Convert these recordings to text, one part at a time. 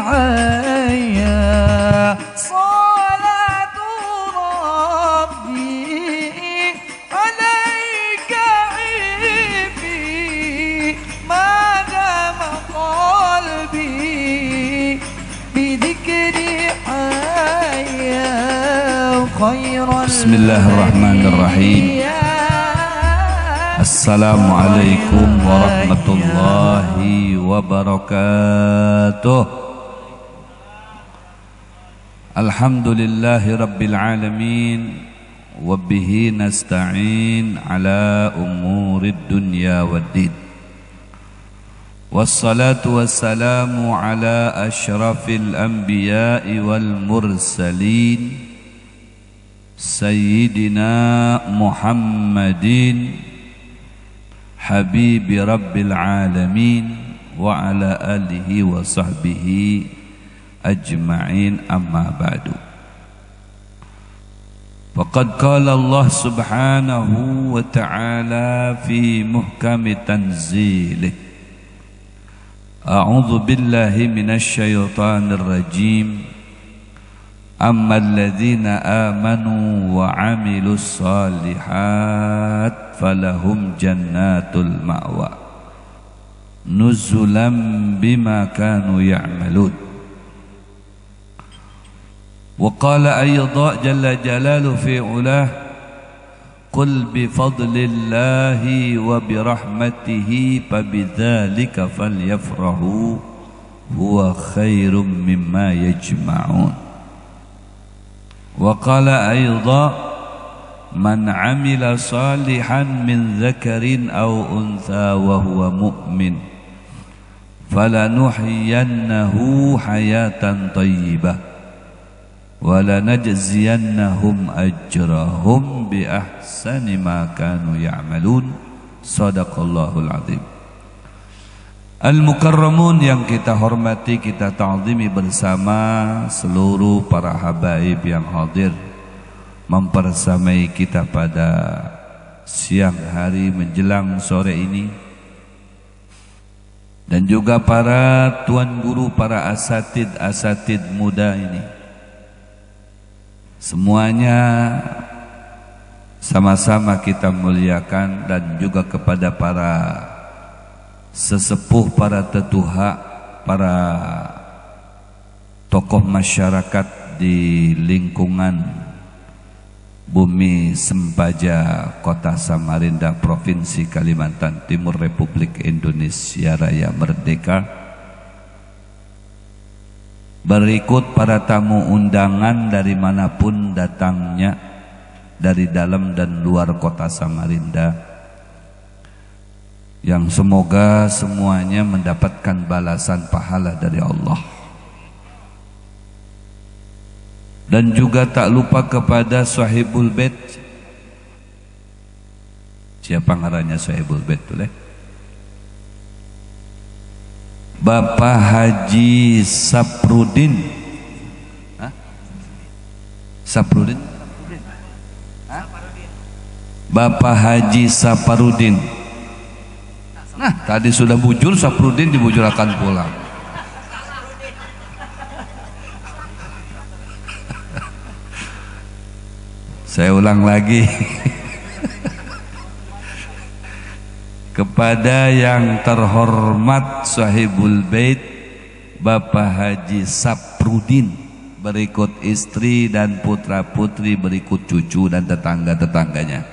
حيا صلاة ربي عليك عيبي ما دام قلبي بذكري حيا خير. بسم الله الرحمن الرحيم. Assalamualaikum warahmatullahi wabarakatuh. Alhamdulillahi rabbil alamin, wabihi nasta'in ala umurid dunya waddin. Wassalatu wassalamu ala ashrafil anbiya'i wal mursalin Sayyidina Muhammadin Habibi Rabbil Alamin wa ala alihi wa sahbihi ajma'in, amma ba'du. Faqad qala Allah subhanahu wa ta'ala fi muhkami tanzilih, a'udzu billahi minasy syaithanir rajim. Amma alladhina amanu wa 'amilus shalihat falahum jannatul ma'wa nuzulan bima kanu ya'malun. Wa qala aydha jalla jalaluhu fi 'ulah, qul bi fadlillahi wa bi rahmatihi fabidzalika falyafrahu huwa khairum mimma yajma'un. Wa qala aydha man 'amila salihan min dzakarin aw untha wa huwa mu'min falanuhyiyannahu hayatan thayyibah wa lanajziyannahum ajrahum bi ahsani ma kanu ya'malun. Shadaqallahul azim. Al-mukarramun yang kita hormati, kita ta'zimi bersama seluruh para habaib yang hadir mempersamai kita pada siang hari menjelang sore ini, dan juga para tuan guru, para asatid muda ini. Semuanya sama-sama kita muliakan, dan juga kepada para sesepuh, para tetuha, para tokoh masyarakat di lingkungan Bumi Sempaja, Kota Samarinda, Provinsi Kalimantan Timur, Republik Indonesia Raya Merdeka. Berikut para tamu undangan dari manapun datangnya, dari dalam dan luar Kota Samarinda, yang semoga semuanya mendapatkan balasan pahala dari Allah. Dan juga tak lupa kepada Sahibul Bait. Siapa ngarannya Sahibul Bait boleh? Bapak Haji Saprudin. Hah? Saprudin? Hah? Bapak Haji Saparudin. Nah, tadi sudah bujur, Saprudin dibujurakan pulang. Saya ulang lagi. Kepada yang terhormat Sahibul Bait Bapak Haji Saprudin, berikut istri dan putra-putri, berikut cucu dan tetangga-tetangganya.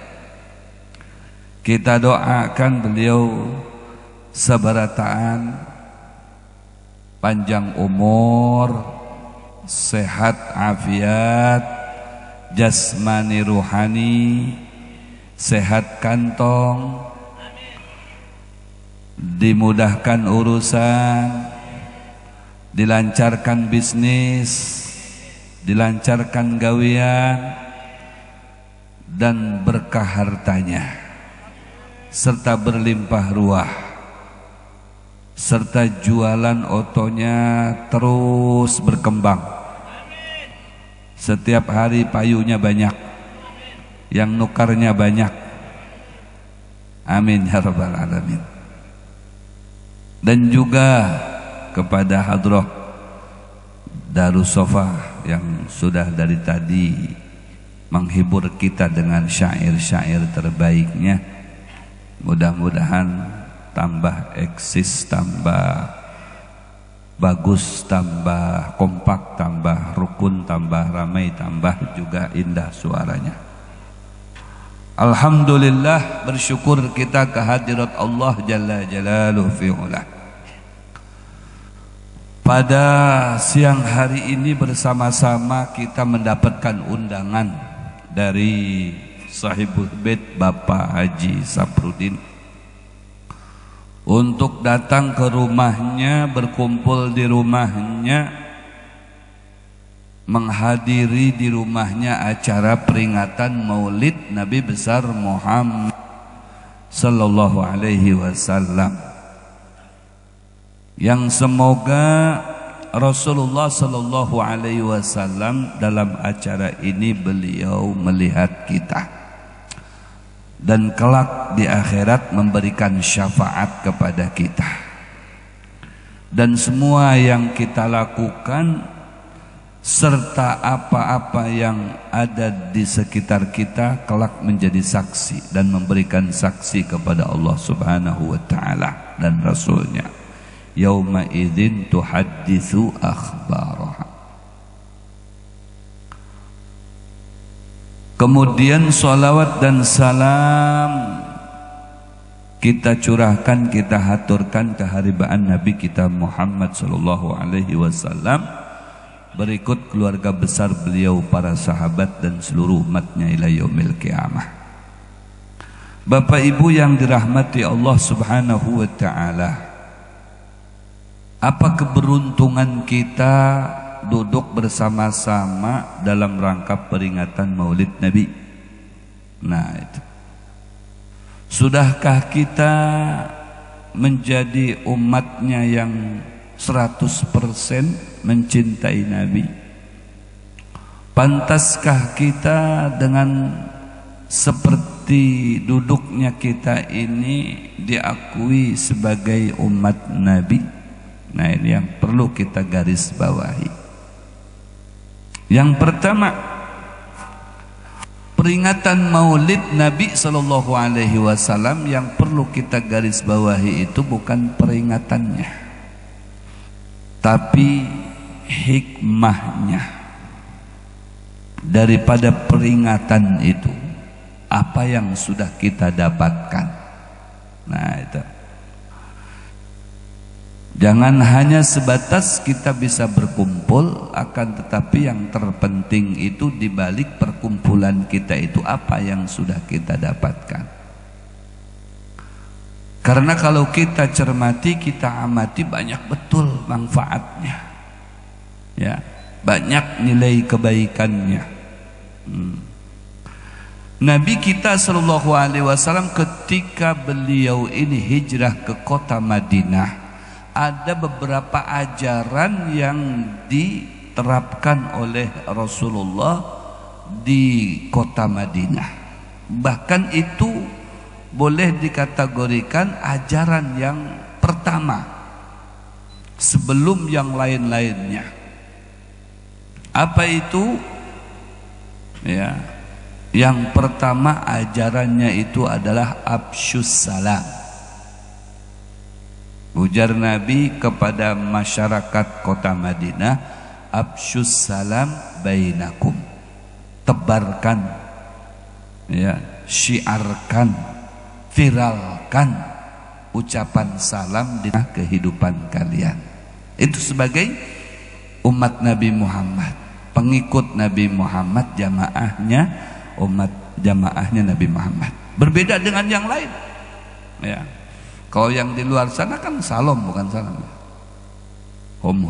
Kita doakan beliau seberataan, panjang umur, sehat afiat, jasmani ruhani, sehat kantong, dimudahkan urusan, dilancarkan bisnis, dilancarkan gawian, dan berkah hartanya, serta berlimpah ruah, serta jualan otonya terus berkembang. Setiap hari payunya banyak, yang nukarnya banyak. Amin ya rabbal alamin. Dan juga kepada hadrah Darussofa yang sudah dari tadi menghibur kita dengan syair-syair terbaiknya. Mudah-mudahan tambah eksis, tambah bagus, tambah kompak, tambah rukun, tambah ramai, tambah juga indah suaranya. Alhamdulillah, bersyukur kita kehadirat Allah Jalla Jalaluhu fi'ulah. Pada siang hari ini bersama-sama kita mendapatkan undangan dari Sahibul Bait Bapak Haji Saprudin untuk datang ke rumahnya, berkumpul di rumahnya, menghadiri di rumahnya acara peringatan Maulid Nabi besar Muhammad sallallahu alaihi wasallam, yang semoga Rasulullah sallallahu alaihi wasallam dalam acara ini beliau melihat kita dan kelak di akhirat memberikan syafaat kepada kita, dan semua yang kita lakukan serta apa-apa yang ada di sekitar kita kelak menjadi saksi dan memberikan saksi kepada Allah Subhanahu wa taala dan Rasulnya. Yauma idzin tuhadditsu akhbaraha. Kemudian salawat dan salam kita curahkan, kita haturkan keharibaan Nabi kita Muhammad sallallahu alaihi wasallam, berikut keluarga besar beliau, para sahabat dan seluruh umatnya ila yaumil qiyamah. Bapak Ibu yang dirahmati Allah Subhanahu wa taala, apa keberuntungan kita duduk bersama-sama dalam rangka peringatan Maulid Nabi. Nah itu, sudahkah kita menjadi umatnya yang 100% mencintai Nabi? Pantaskah kita dengan seperti duduknya kita ini diakui sebagai umat Nabi? Nah ini yang perlu kita garis bawahi. Yang pertama, peringatan Maulid Nabi sallallahu alaihi wasallam yang perlu kita garis bawahi itu bukan peringatannya, tapi hikmahnya daripada peringatan itu, apa yang sudah kita dapatkan. Nah itu, jangan hanya sebatas kita bisa berkumpul, akan tetapi yang terpenting itu di balik perkumpulan kita itu apa yang sudah kita dapatkan. Karena kalau kita cermati, kita amati, banyak betul manfaatnya, ya, banyak nilai kebaikannya. Nabi kita sallallahu alaihi wasallam ketika beliau ini hijrah ke kota Madinah, ada beberapa ajaran yang diterapkan oleh Rasulullah di kota Madinah. Bahkan itu boleh dikategorikan ajaran yang pertama sebelum yang lain-lainnya. Apa itu? Ya, yang pertama ajarannya itu adalah afsyus salam. Ujar Nabi kepada masyarakat kota Madinah, afsyus salam bainakum. Tebarkan, ya, syiarkan, viralkan ucapan salam di kehidupan kalian. Itu sebagai umat Nabi Muhammad, pengikut Nabi Muhammad, umat jamaahnya Nabi Muhammad. Berbeda dengan yang lain, ya. Kalau yang di luar sana kan salam, bukan salam. Hom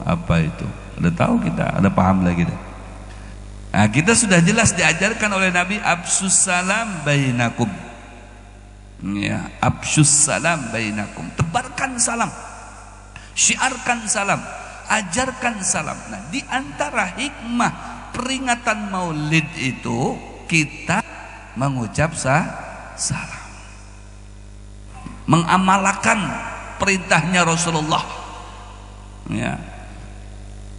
apa itu? Udah tahu kita, ada paham lagi deh. Nah, kita sudah jelas diajarkan oleh Nabi afsyus salam bainakum. Ya, afsyus salam bainakum. Tebarkan salam, syiarkan salam, ajarkan salam. Nah, di antara hikmah peringatan Maulid itu kita mengucap salam, mengamalkan perintahnya Rasulullah, ya.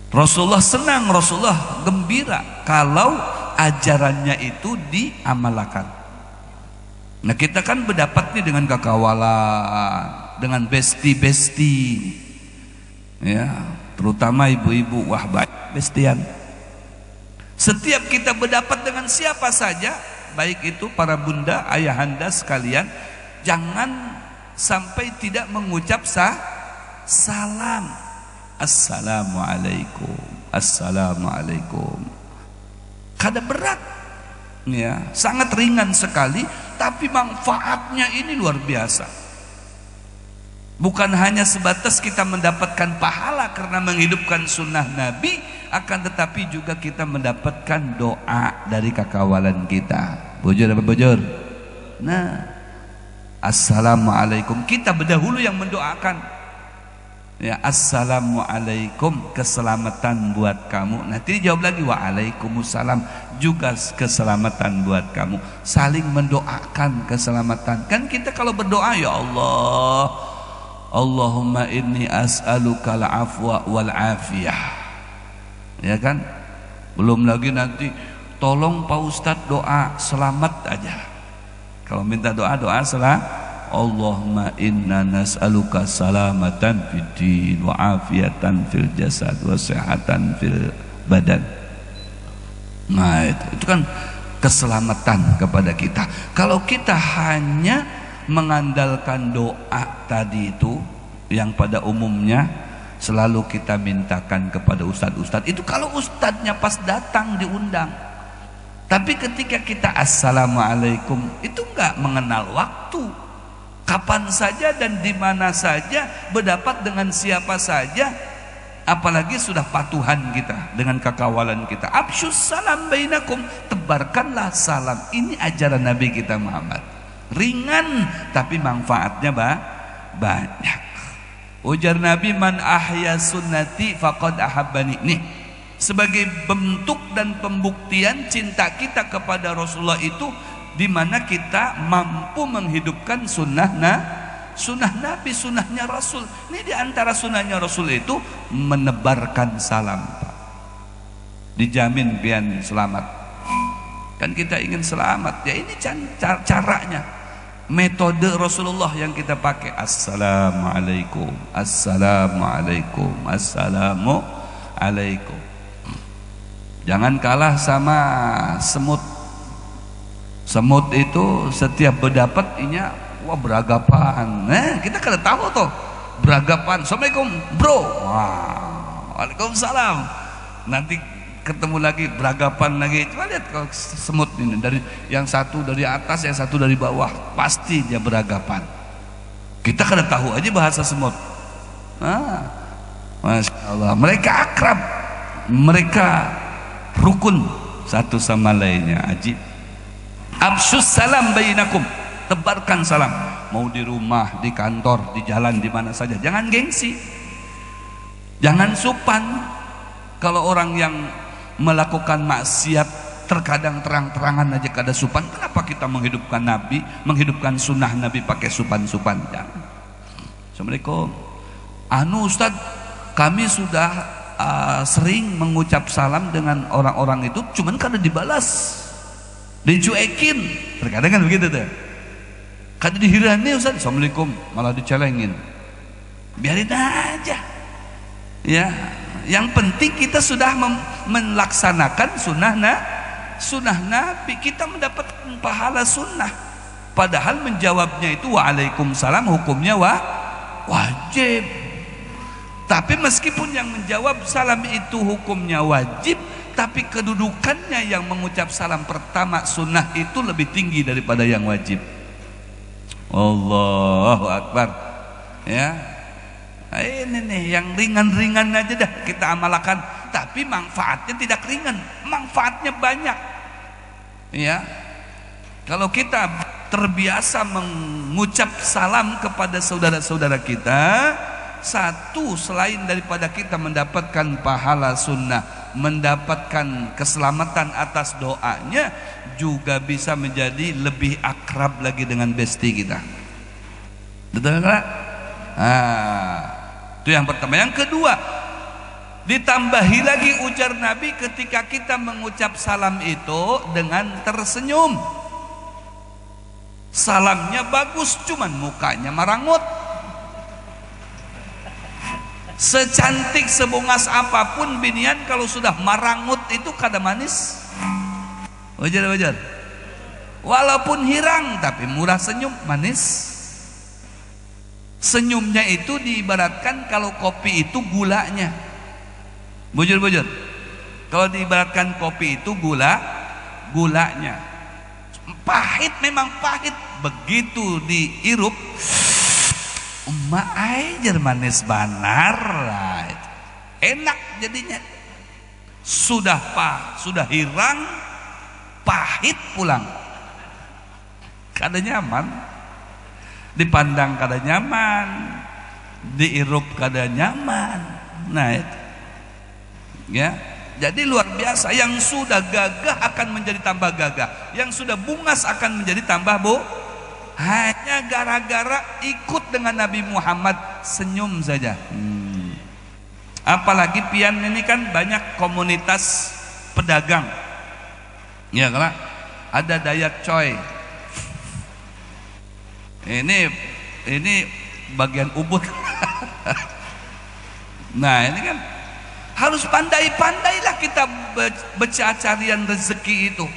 Rasulullah senang, Rasulullah gembira kalau ajarannya itu diamalkan. Nah kita kan berdapatnya dengan kekawalan, dengan besti-besti, ya, terutama ibu-ibu, wah baik bestian. Setiap kita berdapat dengan siapa saja, baik itu para bunda, ayahanda sekalian, jangan sampai tidak mengucap salam. Assalamualaikum, assalamualaikum. Kada berat, ya, sangat ringan sekali, tapi manfaatnya ini luar biasa. Bukan hanya sebatas kita mendapatkan pahala karena menghidupkan sunnah Nabi, akan tetapi juga kita mendapatkan doa dari kakawalan kita. Bujur apa bujur? Nah, assalamualaikum, kita berdahulu yang mendoakan. Ya, assalamualaikum, keselamatan buat kamu. Nanti dijawab lagi, waalaikumsalam, juga keselamatan buat kamu. Saling mendoakan keselamatan. Kan kita kalau berdoa, ya Allah, Allahumma inni as'alukal afwa wal afiyah, ya kan? Belum lagi nanti tolong Pak Ustadz doa selamat aja. Kalau minta doa selamat, Allahumma inna nas'aluka salamatan fid din wa afiatan fil jasad wa sihatan fil badan. Nah itu kan keselamatan kepada kita. Kalau kita hanya mengandalkan doa tadi itu yang pada umumnya selalu kita mintakan kepada ustadz-ustadz, itu kalau ustadznya pas datang diundang. Tapi ketika kita assalamualaikum, itu enggak mengenal waktu. Kapan saja dan di mana saja, berdapat dengan siapa saja, apalagi sudah patuhan kita dengan kekawalan kita. Absyus salam bainakum, tebarkanlah salam. Ini ajaran Nabi kita Muhammad. Ringan tapi manfaatnya banyak. Ujar Nabi, man ahya sunnati faqad ahabbani. Nih, sebagai bentuk dan pembuktian cinta kita kepada Rasulullah itu, di mana kita mampu menghidupkan sunnah Nabi, sunnahnya Rasul. Ini di antara sunnahnya Rasul itu menebarkan salam. Dijamin pian selamat. Kan kita ingin selamat, ya ini caranya, metode Rasulullah yang kita pakai. Assalamualaikum, assalamualaikum, assalamualaikum. Jangan kalah sama semut. Semut itu setiap berdapat inya, wah beragapan. Nah kita kada tahu tuh beragapan. Assalamualaikum bro, wah, waalaikumsalam. Nanti ketemu lagi beragapan lagi. Coba lihat kalau semut ini, dari yang satu dari atas, yang satu dari bawah, pasti dia beragapan. Kita kada tahu aja bahasa semut. Nah, masya Allah, mereka akrab, mereka rukun satu sama lainnya. Ajib. Absyus salam bainakum, tebarkan salam. Mau di rumah, di kantor, di jalan, di mana saja. Jangan gengsi, jangan supan. Kalau orang yang melakukan maksiat terkadang terang-terangan aja kada supan, kenapa kita menghidupkan Nabi, menghidupkan sunnah Nabi pakai supan-supan? Jangan. Assalamualaikum. Ustaz, kami sudah sering mengucap salam dengan orang-orang itu, cuman kada dibalas, dicuekin. Terkadang kan begitu tuh. Kada dihirani Ustaz, assalamualaikum, malah dicelengin. Biarin aja. Ya, yang penting kita sudah melaksanakan sunnah Nabi, kita mendapatkan pahala sunnah. Padahal menjawabnya itu waalaikumsalam, hukumnya wajib. Tapi meskipun yang menjawab salam itu hukumnya wajib, tapi kedudukannya yang mengucap salam pertama sunnah itu lebih tinggi daripada yang wajib. Allahu Akbar. Ya, ini nih yang ringan-ringan aja dah kita amalkan, tapi manfaatnya tidak ringan, manfaatnya banyak. Ya, kalau kita terbiasa mengucap salam kepada saudara-saudara kita, satu, selain daripada kita mendapatkan pahala sunnah, mendapatkan keselamatan atas doanya, juga bisa menjadi lebih akrab lagi dengan besti kita. Betul enggak? Itu yang pertama. Yang kedua, Ditambahi lagi ujar Nabi ketika kita mengucap salam itu dengan tersenyum. Salamnya bagus, cuman mukanya marangut. Secantik sebungas apapun binian, kalau sudah marangut itu kada manis. Wajar. Walaupun hirang tapi murah senyum manis. Senyumnya itu diibaratkan kalau kopi itu gulanya. Bujur. Kalau diibaratkan kopi itu gulanya. Pahit, memang pahit. Begitu diirup, ajar manis banar, enak jadinya. Sudah hirang, pahit pulang. Kada nyaman, dipandang kada nyaman, diirup kada nyaman. Nah itu, ya. Jadi luar biasa. Yang sudah gagah akan menjadi tambah gagah, yang sudah bungas akan menjadi tambah hanya gara-gara ikut dengan Nabi Muhammad, senyum saja. Apalagi pian ini kan banyak komunitas pedagang, ya kan? Ada Dayak Coy. Ini bagian Ubud. Nah ini kan harus pandai-pandailah kita bercarian rezeki itu.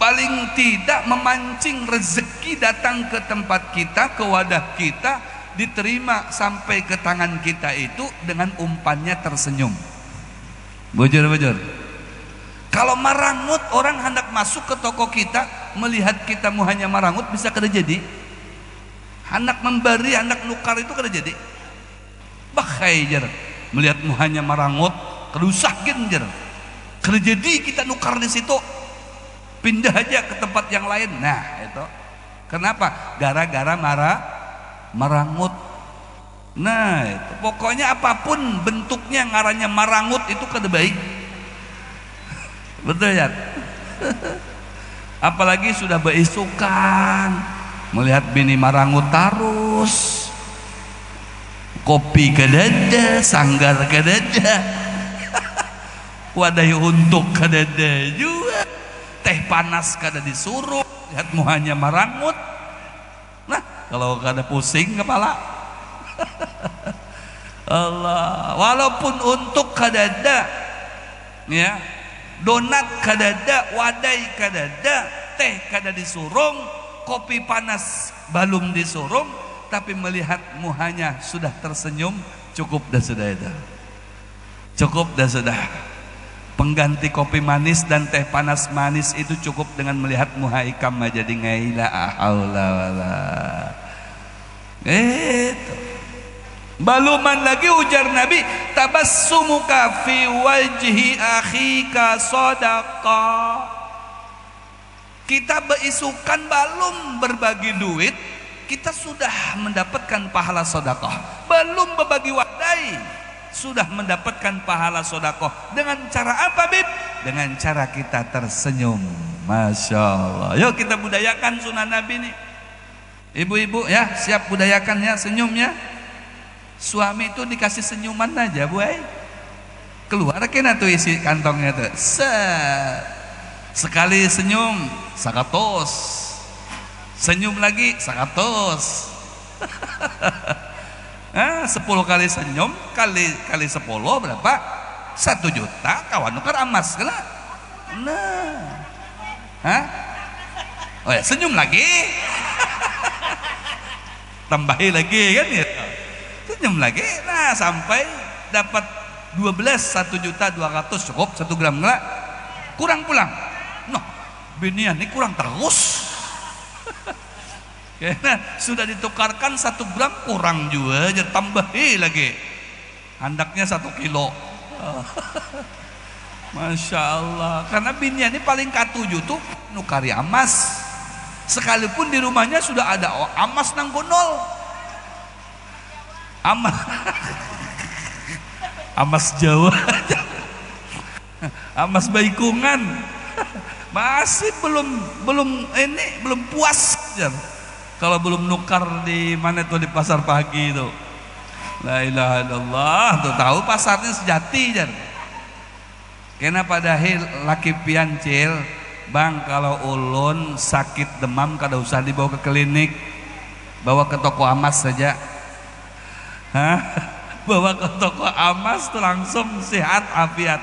Paling tidak memancing rezeki datang ke tempat kita, ke wadah kita, diterima sampai ke tangan kita itu dengan umpannya tersenyum. Bujur. Kalau marangut, orang hendak masuk ke toko kita, melihat kita hanya marangut, bisa kada jadi. Hendak memberi, hendak nukar itu kada jadi. Bakhai jar, melihat hanya marangut, kada usah genjer. Kada jadi kita nukar di situ. Pindah aja ke tempat yang lain. Nah itu kenapa? Gara-gara marangut. Nah itu pokoknya apapun bentuknya ngarannya marangut itu kada baik. Betul ya? Apalagi sudah beisukan, melihat bini marangut terus, kopi kadada, sanggar kadada, wadah untuk kadada juga, teh panas kada disuruh, lihat muhanya marangut. Nah kalau kada pusing kepala. Allah, walaupun untuk kadada, ya, donat kadada, wadai kadada, teh kada disurung, kopi panas belum disurung, tapi melihat muhanya sudah tersenyum, cukup dah sudah itu. Cukup dah sudah. Pengganti kopi manis dan teh panas manis itu cukup dengan melihat muha ikam jadi ngaila haula wala. Itu. Baluman lagi ujar Nabi, tabassumuka fi wajhi akhika sadaqah. Kita beisukan balum berbagi duit, kita sudah mendapatkan pahala sedekah. Belum berbagi wadai, sudah mendapatkan pahala sedekah. Dengan cara apa, Bib? Dengan cara kita tersenyum. Masya Allah. Yuk kita budayakan sunnah Nabi nih. Ibu-ibu ya, siap budayakan ya senyumnya. Suami itu dikasih senyuman aja, Bu. Keluar kena tuh isi kantongnya tuh. Sekali senyum, sakatos. Senyum lagi, sakatos. 10 kali senyum kali 10 berapa? 1 juta kawan nukar emas kena. Nah. Hah? Oh ya, senyum lagi. Tambahi lagi kan ya. Senyum lagi. Nah, sampai dapat 1.200.000 cukup 1 gram enggak? Kurang pulang. Noh, binian ini kurang terus. Karena sudah ditukarkan 1 gram kurang juga, aja tambahi lagi. Handaknya 1 kilo. Masya Allah. Karena binian ini paling katuju tuh nukari emas. Sekalipun di rumahnya sudah ada emas nang gonol. Amas Jawa. Amas Baikungan. Masih belum puas. Kalau belum nukar di mana tuh di pasar pagi itu. La ilaha illallah. Tuh tahu pasarnya sejati jar. Kena pada laki pian cil, bang kalau ulun sakit demam kada usah dibawa ke klinik, bawa ke toko amas saja. Hah? Bawa ke toko amas tuh langsung sehat afiat.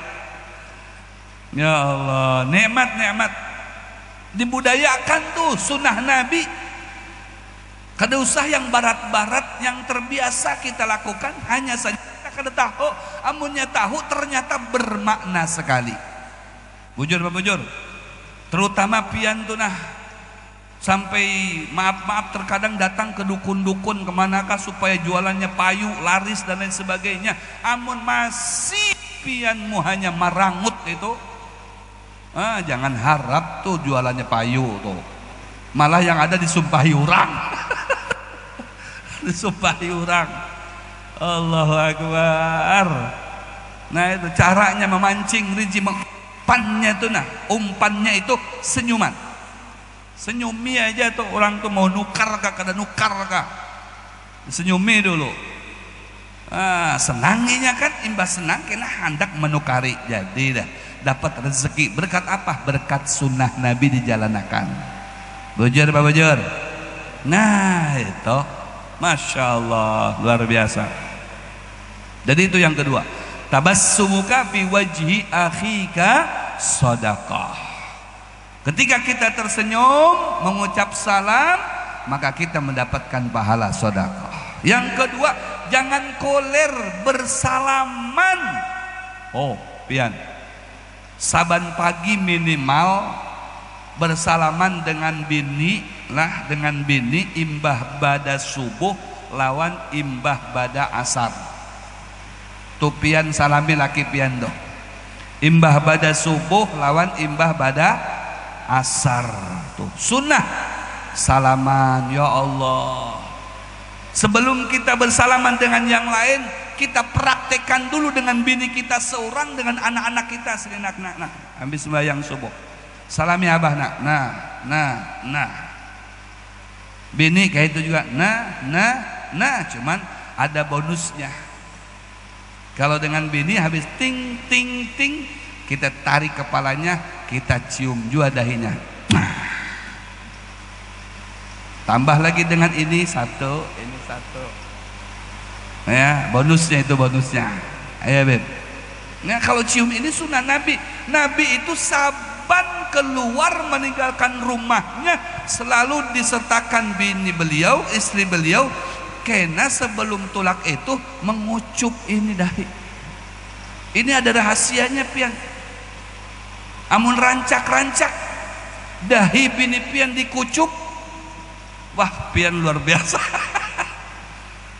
Ya Allah, nikmat-nikmat dibudayakan tuh sunnah Nabi. Kada usah yang barat-barat yang terbiasa kita lakukan, hanya saja kita kada tahu, amunnya tahu ternyata bermakna sekali. Bujur apa bujur? Terutama pian tuh nah, sampai maaf-maaf terkadang datang ke dukun-dukun kemanakah supaya jualannya payu, laris dan lain sebagainya. Amun masih pianmu hanya marangut itu, jangan harap tuh jualannya payu tuh. Malah yang ada disumpahi orang. Disumpahi orang. Allahu Akbar. Nah itu caranya memancing riji, umpannya tuh nah, umpannya itu senyuman. Senyumi aja tuh orang tuh mau nukar kah, kada nukar kah, senyumi dulu. Senanginya kan, imbas senang kena hendak menukari. Jadi dah dapat rezeki. Berkat apa? Berkat sunnah Nabi dijalanakan. Bujur apa bujur? Nah itu Masya Allah, luar biasa. Jadi itu yang kedua, tabassumuka fi wajhi akhika shadaqah. Ketika kita tersenyum mengucap salam, maka kita mendapatkan pahala sedekah. Yang kedua, jangan koler bersalaman. Oh, pian. Saban pagi minimal bersalaman dengan bini lah, dengan bini imbah bada subuh lawan imbah bada asar. Tu pian salami laki pian do. Imbah bada subuh lawan imbah bada asar tuh sunnah salaman. Ya Allah, sebelum kita bersalaman dengan yang lain, kita praktekkan dulu dengan bini kita seorang, dengan anak-anak kita sejenak. Nah, habis sembahyang subuh salami abah nah bini kayak itu juga nah cuman ada bonusnya. Kalau dengan bini habis ting ting ting, kita tarik kepalanya, kita cium juga dahinya. Tambah lagi dengan ini satu, ya bonusnya itu bonusnya. Ayo beb. Nah kalau cium ini sunnah Nabi. Nabi itu saban keluar meninggalkan rumahnya selalu disertakan bini beliau, istri beliau. Karena sebelum tulak itu mengucup ini dahi. Ini ada rahasianya pian. Amun rancak-rancak dahi bini pian dikucup, wah pian luar biasa.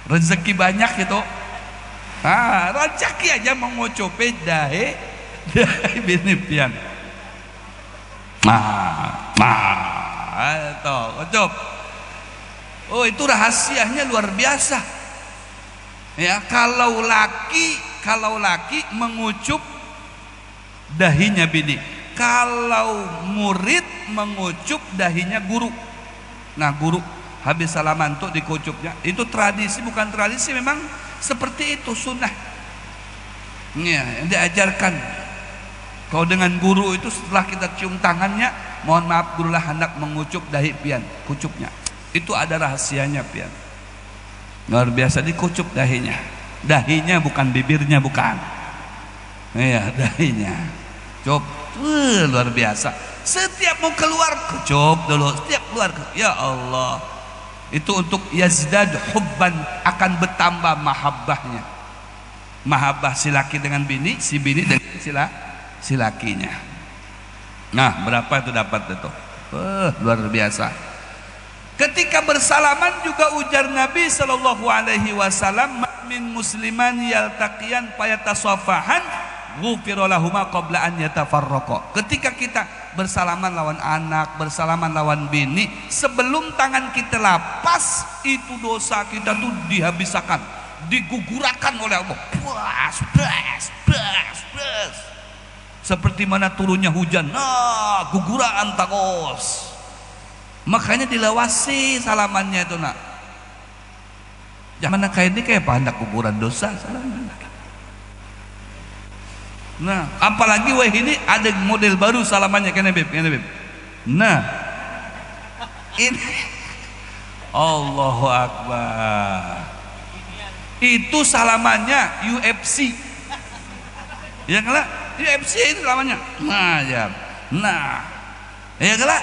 Rezeki banyak itu. Rancaki aja mengucupi dahi bini pian. Itu kucup. Oh itu rahasianya luar biasa. Ya kalau laki mengucup dahinya bini, kalau murid mengucup dahinya guru. Nah guru habis salaman tuh dikucupnya. Itu tradisi, bukan tradisi, memang seperti itu sunnah. Ya, yang diajarkan. Kalau dengan guru itu setelah kita cium tangannya, mohon maaf gurulah hendak mengucup dahi pian, kucupnya. Itu ada rahasianya pian. Luar biasa, dikucup dahinya. Dahinya bukan bibirnya, bukan. Iya, dahinya. Cup, luar biasa. Setiap mau keluar, kucup dulu. Setiap keluar, ya Allah. Itu untuk yazdad hubban, akan bertambah mahabbahnya. Mahabbah si laki dengan bini, si bini dengan si lakinya. Nah, berapa itu dapat itu? Luar biasa. Ketika bersalaman juga ujar Nabi sallallahu alaihi wasallam, min musliman yaltaqiyan fayatasafahan ghufira lahuma qabla an yatafarraqa. Ketika kita bersalaman lawan anak, bersalaman lawan bini, sebelum tangan kita lapas, itu dosa kita tuh dihabiskan, digugurakan oleh Allah. Seperti mana turunnya hujan, nah guguran tagos. Makanya dilawasi salamannya itu nak. Jangan kayak ini kayak panda kuburan dosa salaman. Nah, apalagi wah ini ada model baru salamannya kene beb. Nah, ini Allahu Akbar. Itu salamannya UFC. Ya kelak, UFC itu salamannya. Nah, ya. Nah, ya kelak.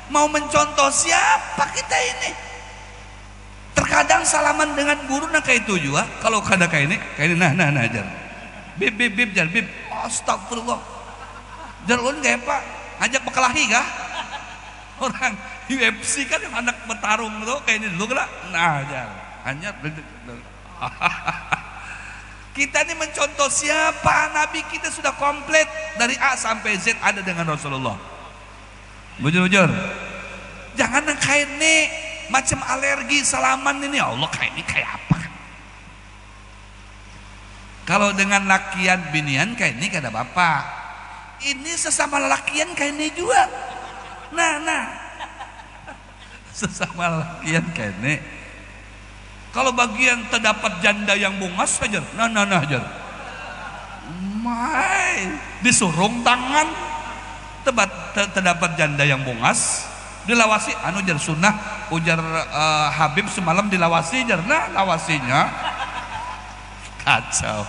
Mau mencontoh siapa kita ini? Terkadang salaman dengan guru nah kayak itu juga. Kalau kada kayak ini nah jar. Bib jar bib. Astagfirullah. Jar ulun kayak Pak, ngajak bekelahi kah? Orang UFC kan yang anak bertarung tuh kayak ini dulu kan. Nah, jar. Hanya kita ini mencontoh siapa? Nabi kita sudah komplit dari A sampai Z ada dengan Rasulullah. Bujur. Jangan kayak ini macam alergi salaman ini. Ya Allah, kayak ini kayak apa? Kalau dengan lakian binian kayak ini kada apa-apa. Ini sesama lakian kayak ini juga. Nah. Sesama lakian kayak ini. Kalau bagian terdapat janda yang bungas aja. Nah aja. Disurung tangan. Terdapat janda yang bungas. Dilawasi anu jar sunnah ujar Habib semalam dilawasi jar. Nah lawasinya kacau.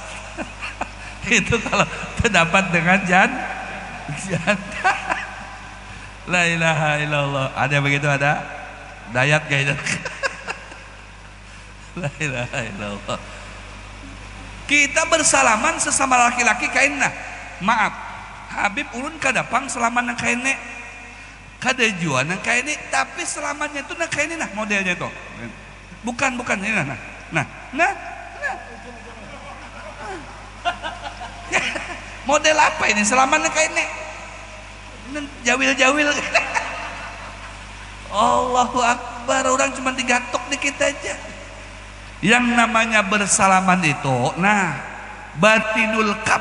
Itu kalau terdapat dengan janda. La ilaha illallah. Ada begitu ada? Dayat kayaknya. La ilaha illallah. Kita bersalaman sesama laki-laki kainna. Maaf, Habib ulun kadapang selaman nang kainne. Kada jual nang kainne, tapi selamannya itu nang kainne nah modelnya itu. Bukan ini nah. Model apa ini? Selaman nang kainne. Jawil. Allahu Akbar, orang cuma digatok dikit aja. Yang namanya bersalaman itu, nah, batinul kap,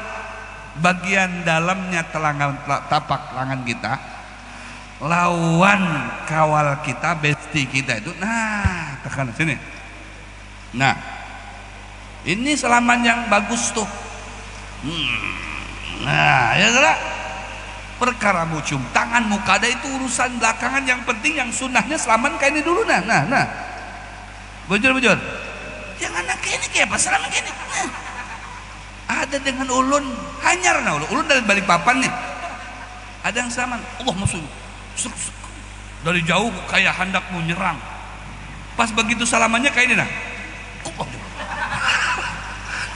bagian dalamnya tapak tangan kita, lawan kawal kita, besti kita itu, nah, tekan sini. Nah, ini salaman yang bagus tuh. Nah, ya saudara. Perkara mau cium tangan muka ada itu urusan belakangan, yang penting yang sunnahnya selaman kayak ini dulu nah. Bujur. Jangan nak kayak ini kayak apa selaman kayak ini. Nah. Ada dengan ulun hanyar nah ulun dari balik papan nih. Ada yang selaman. Allah musuh. Dari jauh kayak hendak mau nyerang. Pas begitu salamannya kayak ini nah.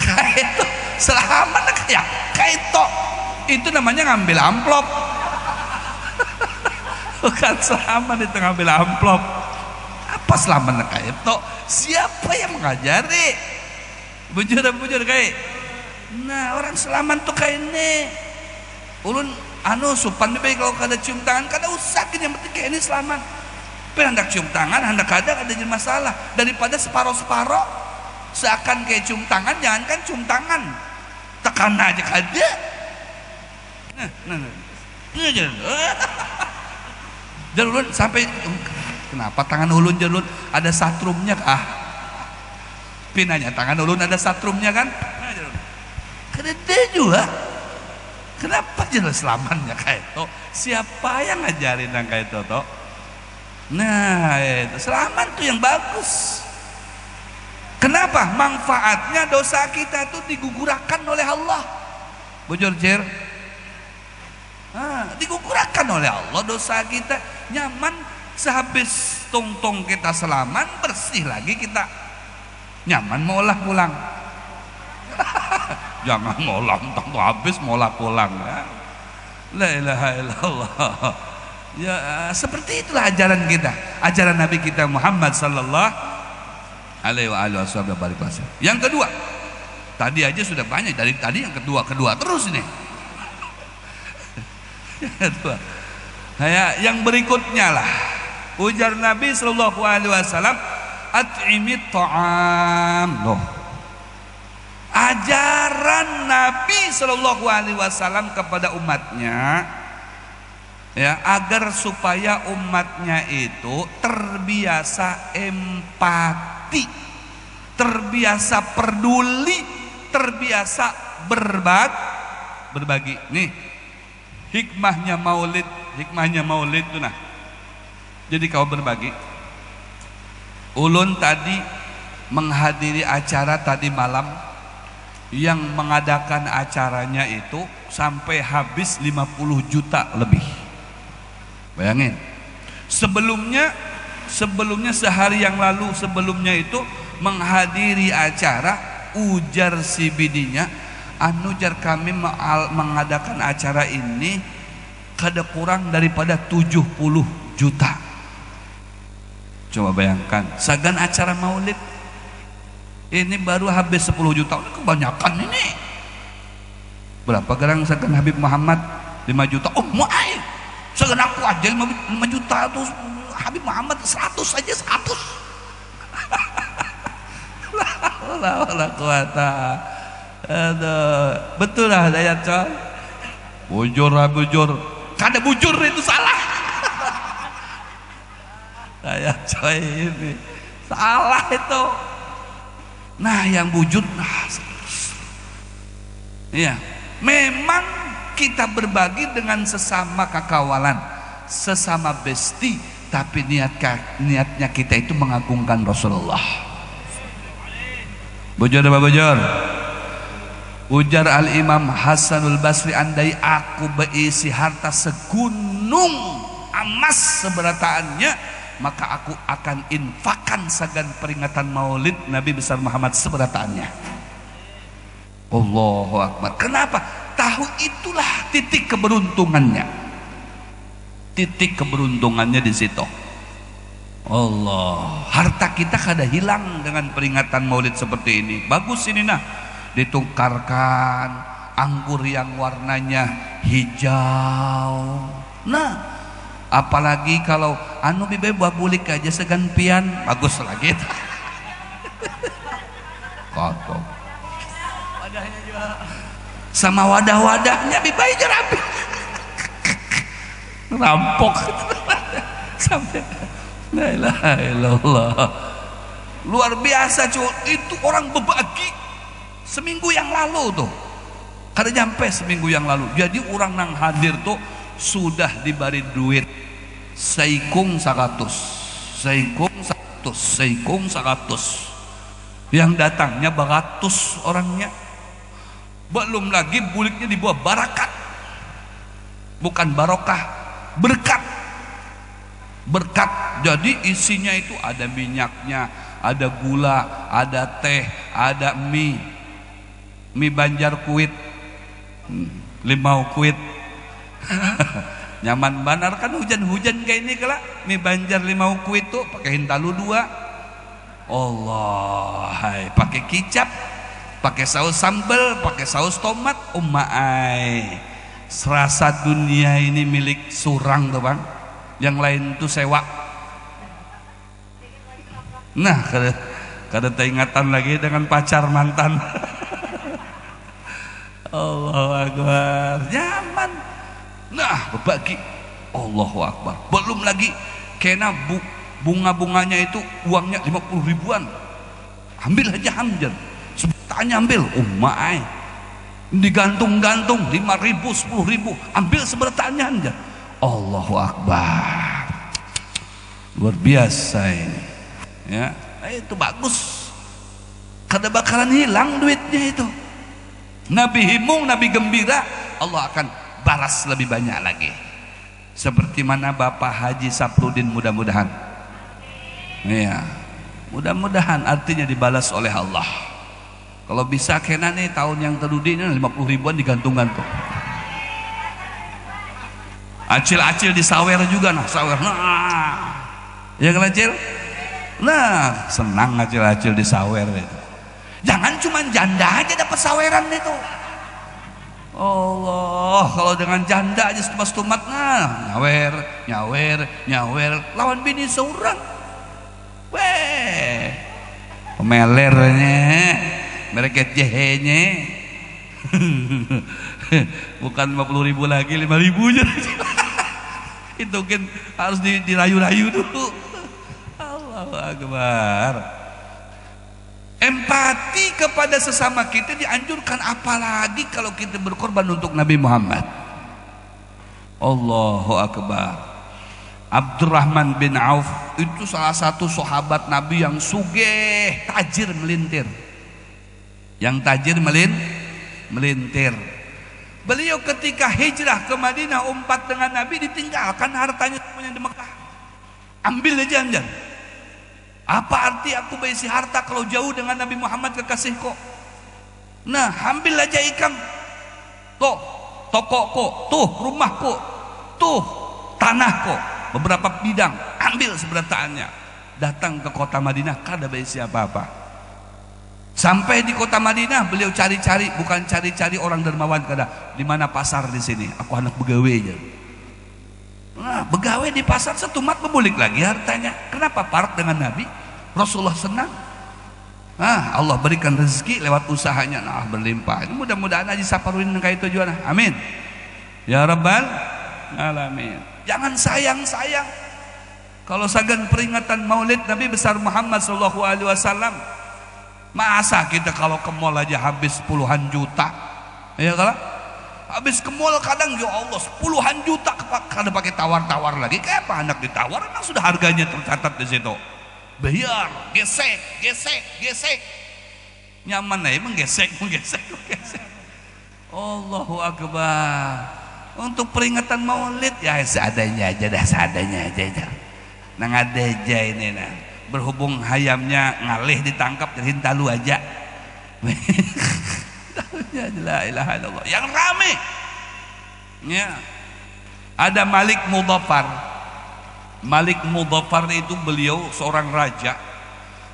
Kayak itu selaman kayak itu. Itu namanya ngambil amplop. Bukan selaman itu ngambil amplop. Apa selaman kayak itu? Siapa yang mengajari? Bujur kayak. Nah, orang selaman tuh kayak ini. Ulun supan baik kalau kada cium tangan kada usah yang penting kayak ini selaman. Tapi hendak cium tangan, hendak ada jadi masalah. Daripada separoh-separoh seakan kayak cium tangan, jangan kan cium tangan. Tekan aja kada. Nah. Jalun sampai kenapa tangan ulun jalun ada satrumnya kah? Pinanya tangan ulun ada satrumnya kan? Kedede juga. Kenapa jalun selamannya kayak itu? Siapa yang ngajarin yang kayak itu toh? Nah, itu selaman tuh yang bagus. Kenapa? Manfaatnya dosa kita tuh digugurkan oleh Allah. Bujur Jer. Digugurkan oleh Allah dosa kita, nyaman sehabis tong kita selaman bersih lagi kita nyaman mau olah pulang. Jangan ngolah tong habis mau olah pulang ya. La ilaha illallah. Ya seperti itulah ajaran kita, ajaran Nabi kita Muhammad sallallahu alaihi wasallam. Yang kedua, tadi aja sudah banyak, dari tadi yang kedua terus ini. Yang berikutnya lah ujar Nabi sallallahu alaihi wasallam, at'imit ta'am. Loh, ajaran Nabi sallallahu alaihi wasallam kepada umatnya ya, agar supaya umatnya itu terbiasa empati. terbiasa peduli, terbiasa berbagi. Nih hikmahnya maulid tuh nah. Jadi kau berbagi. Ulun tadi menghadiri acara tadi malam, yang mengadakan acaranya itu sampai habis 50 juta lebih. Bayangin. Sebelumnya sehari yang lalu sebelumnya itu menghadiri acara, ujar si bidinya, anu jar kami mengadakan acara ini kada kurang daripada 70 juta. Coba bayangkan, sagan acara maulid ini baru habis 10 juta. Ini kebanyakan ini. Berapa gerang sagan Habib Muhammad? 5 juta. Oh my, sagan aku aja 5 juta tuh. Habib Muhammad 100 aja 100. La kuata. Aduh, betul lah daya coy. Bujur. Kada bujur itu salah. Daya coy ini salah itu. Nah yang bujur, iya, memang kita berbagi dengan sesama kakawalan, sesama besti, tapi niatnya kita itu mengagungkan Rasulullah. Bujur apa bujur? Ujar Al-Imam Hasanul Basri, andai aku berisi harta segunung emas seberataannya, maka aku akan infakkan sagan peringatan maulid Nabi besar Muhammad seberataannya. Allahu Akbar. Kenapa? Tahu itulah titik keberuntungannya. Titik keberuntungannya di situ. Allah, harta kita kada hilang dengan peringatan maulid seperti ini. Bagus ini nah, ditukarkan anggur yang warnanya hijau. Nah, apalagi kalau anu bibe buah bulik aja segan pian, bagus lagi. Kotor. Wadahnya juga. Sama wadah-wadahnya bibe aja rapi. Rampok. Sampai la ilaha illallah. Luar biasa cuy, itu orang berbagi seminggu yang lalu tuh. Kada nyampe seminggu yang lalu. Jadi orang nang hadir tuh sudah diberi duit seikung 100, yang datangnya beratus orangnya. Belum lagi buliknya dibawa barakat, bukan barokah, berkat. Jadi isinya itu ada minyaknya, ada gula, ada teh, ada mie Banjar kuit, 5 kuit. Nyaman banar kan hujan-hujan kayak ini kala. Mie Banjar 5 kuit tuh pakai hintalu 2. Allah, hai, pakai kicap, pakai saus sambal, pakai saus tomat. Ai, serasa dunia ini milik surang tuh bang, yang lain tuh sewa. Nah, kada teringatan lagi dengan pacar mantan. Allahu Akbar, nyaman. Nah, berbagi, Allahu Akbar. Belum lagi kena bunga-bunganya itu uangnya 50 ribuan. Ambil aja Hamdan, sebutannya ambil. Ai, digantung-gantung 5 ribu, 10 ribu, ambil sebertanya Hamdan. Allahu Akbar, luar biasa ini. Ya, itu bagus. Kada bakalan hilang duitnya itu. Nabi himung, Nabi gembira, Allah akan balas lebih banyak lagi. Seperti mana Bapak Haji Saprudin, mudah-mudahan. Iya, mudah-mudahan artinya dibalas oleh Allah. Kalau bisa kena nih tahun yang terudi ini 50 ribuan digantung-gantung. Acil-acil disawer juga nah, sawer. Nah, ya kan acil? Nah, senang acil-acil disawer itu. Jangan cuma janda aja dapat saweran itu. Allah, kalau dengan janda aja stumat-stumat, nah nyawer lawan bini seorang. Weh, pemelernya, mereka jehenya. Bukan 50 ribu lagi, 5 ribu aja. Itu kan harus dirayu-rayu dulu. Allahu Akbar. Empati kepada sesama kita dianjurkan, apalagi kalau kita berkorban untuk Nabi Muhammad. Allahu Akbar. Abdurrahman bin Auf itu salah satu sahabat Nabi yang sugih, tajir melintir. Yang tajir melintir. Beliau ketika hijrah ke Madinah umpat dengan Nabi, ditinggalkan hartanya semuanya di Mekah. Ambil aja anjan. Apa arti aku berisi harta kalau jauh dengan Nabi Muhammad kekasihku? Nah, ambil aja ikam. Tuh, tokoku, tuh rumahku, tuh tanahku, beberapa bidang, ambil seberataannya. Datang ke kota Madinah, kada berisi apa-apa. Sampai di kota Madinah, beliau cari-cari, bukan cari-cari orang dermawan, kada. Di mana pasar di sini? Aku anak begawe aja. Nah, begawe di pasar setumat membulik lagi hartanya. Kenapa? Parak dengan Nabi. Rasulullah senang. Nah, Allah berikan rezeki lewat usahanya. Nah, berlimpah. Ini mudah-mudahan aja saparuin kayak tujuan. Amin. Ya Rabbal Alamin. Jangan sayang-sayang. Kalau sagan peringatan Maulid Nabi besar Muhammad sallallahu alaihi wasallam, masa kita kalau ke mall aja habis puluhan juta? Ya kalau habis ke mall kadang ya Allah puluhan juta, kada pakai tawar-tawar lagi. Kayak apa anak ditawar? Memang sudah harganya tercatat di situ. Bayar, gesek. Nyaman aja menggesek. Allahu Akbar. Untuk peringatan Maulid ya seadanya aja dah, seadanya aja. Nang ada aja ini nah. Berhubung hayamnya ngalih ditangkap dari talu aja. La ilaha illallah. Yang rame. Ya. Ada Malik Mudhaffar. Malik Mudhaffar itu beliau seorang raja,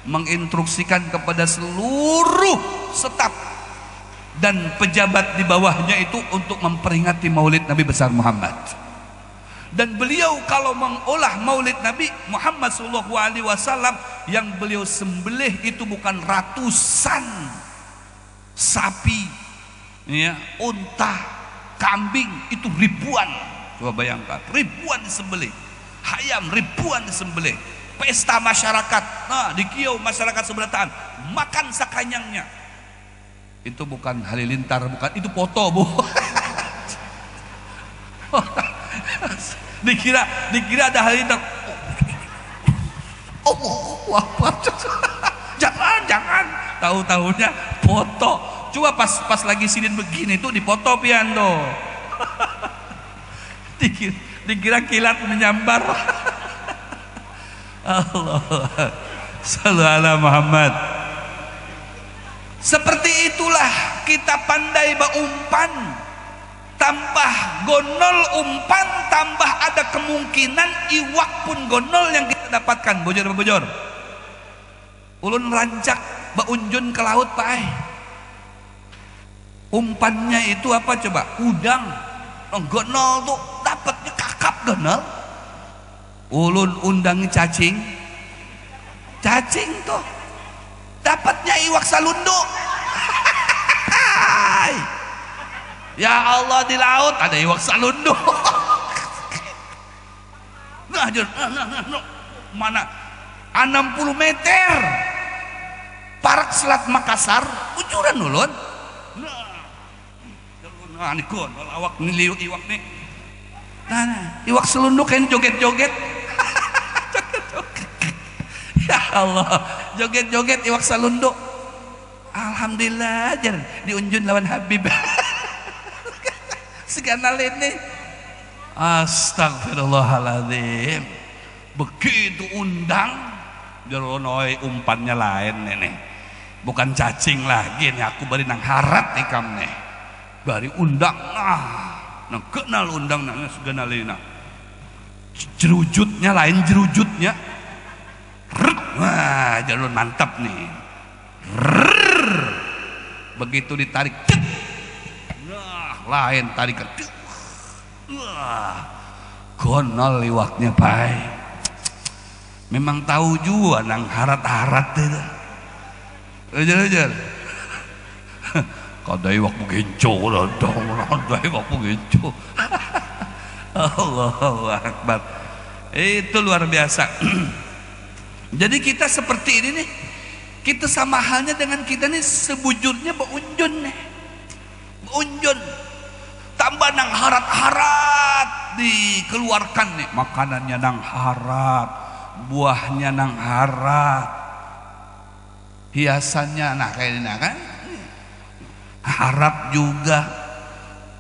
menginstruksikan kepada seluruh staf dan pejabat di bawahnya itu untuk memperingati Maulid Nabi besar Muhammad. Dan beliau kalau mengolah Maulid Nabi Muhammad sallallahu alaihi wasallam, yang beliau sembelih itu bukan ratusan sapi, ya, unta, kambing, itu ribuan. Coba bayangkan, ribuan disembelih. Hayam ribuan disembelih. Pesta masyarakat. Nah, di kiau masyarakat sebelataan makan sakanyangnya. Itu bukan halilintar, bukan, itu foto, Bu. dikira ada halilintar. Allahu Akbar. Jangan. Tahu-tahunya foto. Coba pas lagi sidin begini tuh dipoto piando. Dikira kilat menyambar. Allah. Sallallahu alaihi Muhammad. Seperti itulah kita pandai berumpan. Tambah gonol umpan, tambah ada kemungkinan iwak pun gonol yang kita dapatkan. Bojor. Ulun rancak beunjun ke laut, Pak. Umpannya itu apa coba? Udang. Gonol tuh dapatnya kakap gonol. Ulun undangi cacing tuh dapatnya iwak salundo. Ya Allah, di laut ada iwak salundo. Nah, mana 60 meter parak Selat Makassar ujuran ulun. Nah, ini kon awak nih iwak nih. Nah, iwak selunduk kan joget-joget. Ya Allah, joget-joget iwak selunduk. Alhamdulillah jar diunjun lawan Habib. Segala ini. Astagfirullahaladzim. Begitu undang, jeronoi umpannya lain nih. Bukan cacing lagi nih, aku beri nang harat ikam nih. Bari undang, nah kenal undang nangnya segala lina. Jerujutnya lain jerujutnya. Wah, jalur mantap nih. Begitu ditarik, nah lain tarikan. Wah, gonol liwaknya pai. Memang tahu juga nang harat-harat itu. Ujar. Kadai waktu genco dong, kadai waktu genco. Allahu Akbar. Itu luar biasa. Jadi kita seperti ini nih, Kita sama halnya dengan kita nih sebujurnya beunjun nih. Beunjun. Tambah nang harat-harat dikeluarkan nih. Makanannya nang harat, buahnya nang harat, hiasannya nah kayak ini kan. Harat juga.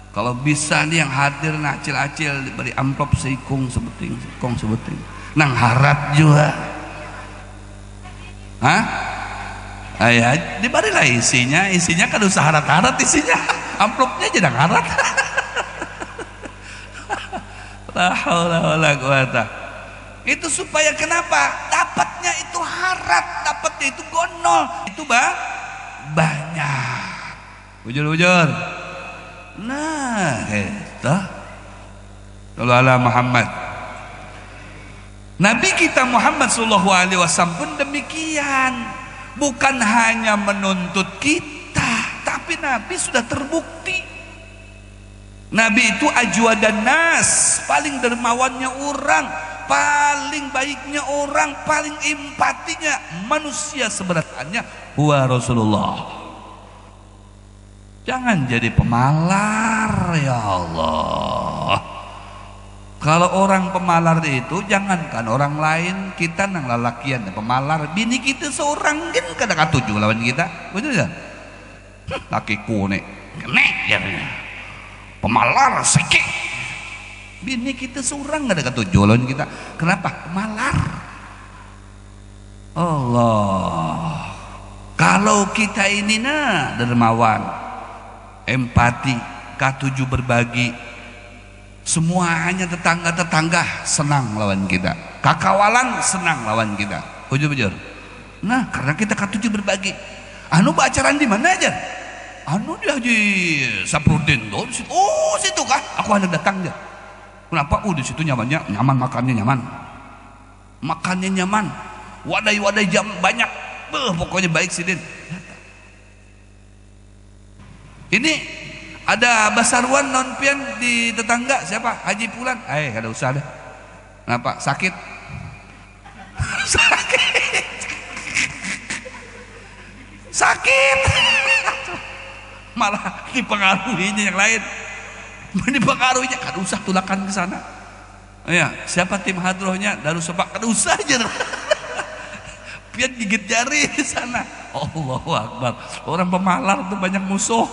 Kalau bisa nih yang hadir nah acil-acil diberi amplop seikung sebeting, sekong sebeting. Nang harat juga. Hah? Ayah, dibarilah isinya kan usah harat-harat isinya. Amplopnya aja nang harat. La haula wala quwata. Itu supaya kenapa? Dapatnya itu harat, dapatnya itu gonol, itu banyak. Bujur. Nah, itu. Kalau ala Muhammad. Nabi kita Muhammad sallallahu alaihi wasallam pun demikian. Bukan hanya menuntut kita, tapi Nabi sudah terbukti. Nabi itu ajwadan nas, paling dermawannya orang, paling baiknya orang, paling empatinya manusia sebenarnya huwa Rasulullah. Jangan jadi pemalar ya Allah. Kalau orang pemalar itu jangankan orang lain, kita nang lalakian pemalar, bini kita seorang kan kada katuju lawan kita, betul ya? Laki kune, kenek ya. Pemalar sekik. Bini kita seorang kada katuju lawan kita. Kenapa? Pemalar. Allah. Kalau kita ini dermawan, empati, katuju berbagi, semuanya tetangga-tetangga senang lawan kita, kakawalan senang lawan kita, bujur. Nah, karena kita katuju berbagi. Anu acaraan di mana aja? Anu di Haji Saprudin tuh. Oh, situ kah? Aku ada datang aja. Kenapa? Di situ nyaman, makannya nyaman. Makannya nyaman. Wadai jam banyak. Pokoknya baik sih, Din. Ini ada basaruan non pian di tetangga siapa? Haji Pulan. Kada usah deh. Kenapa? Sakit. Sakit. Malah dipengaruhinya yang lain. Dipengaruhinya kada usah tulakan ke sana. Ya, siapa tim hadrohnya? Darussafa. Kada usah aja. Pian gigit jari di sana. Allahu Akbar. Orang pemalar tuh banyak musuh.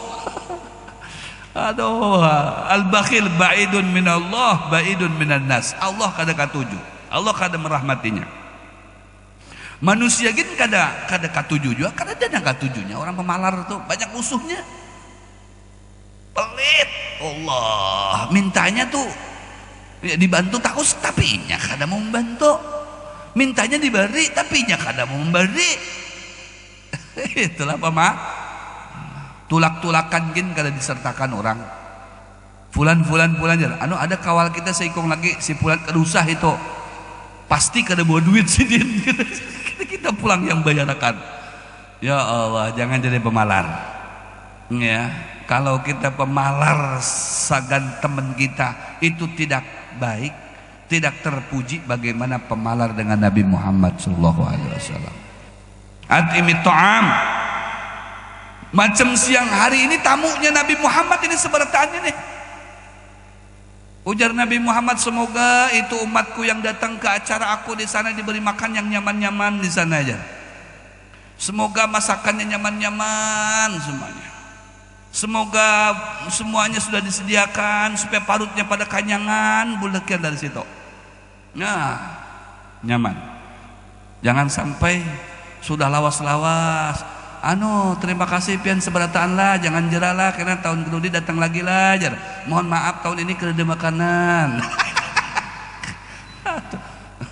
Aduh, al-bakhil ba'idun minallah, ba'idun minan nas. Allah kada katuju, Allah kada merahmatinya. Manusia gin kada katuju juga, kada ada katujunya. Orang pemalar tuh banyak musuhnya. Pelit. Allah, mintanya tuh ya dibantu takus tapi nya kada mau membantu. Mintanya diberi tapi nya kada mau memberi. Itulah pemah. Tulak-tulakan gin kada disertakan orang. Fulan anu ada kawal kita seikong lagi si Fulan kedusah itu. Pasti kada bawa duit si din. Kita pulang yang bayarakan. Ya Allah, jangan jadi pemalar. Ya, kalau kita pemalar sagan teman kita itu tidak baik, tidak terpuji. Bagaimana pemalar dengan Nabi Muhammad sallallahu alaihi wasallam. At'imit ta'am. Macam siang hari ini tamunya Nabi Muhammad ini sebertanya nih. Ujar Nabi Muhammad, semoga itu umatku yang datang ke acara aku di sana diberi makan yang nyaman-nyaman di sana aja. Semoga masakannya nyaman-nyaman semuanya. Semoga semuanya sudah disediakan supaya parutnya pada kanyangan, bulekian dari situ. Nah, nyaman. Jangan sampai sudah lawas-lawas. Terima kasih pian seberataan lah, jangan jerah lah karena tahun kedua datang lagi lah jar. Mohon maaf tahun ini kada makanan.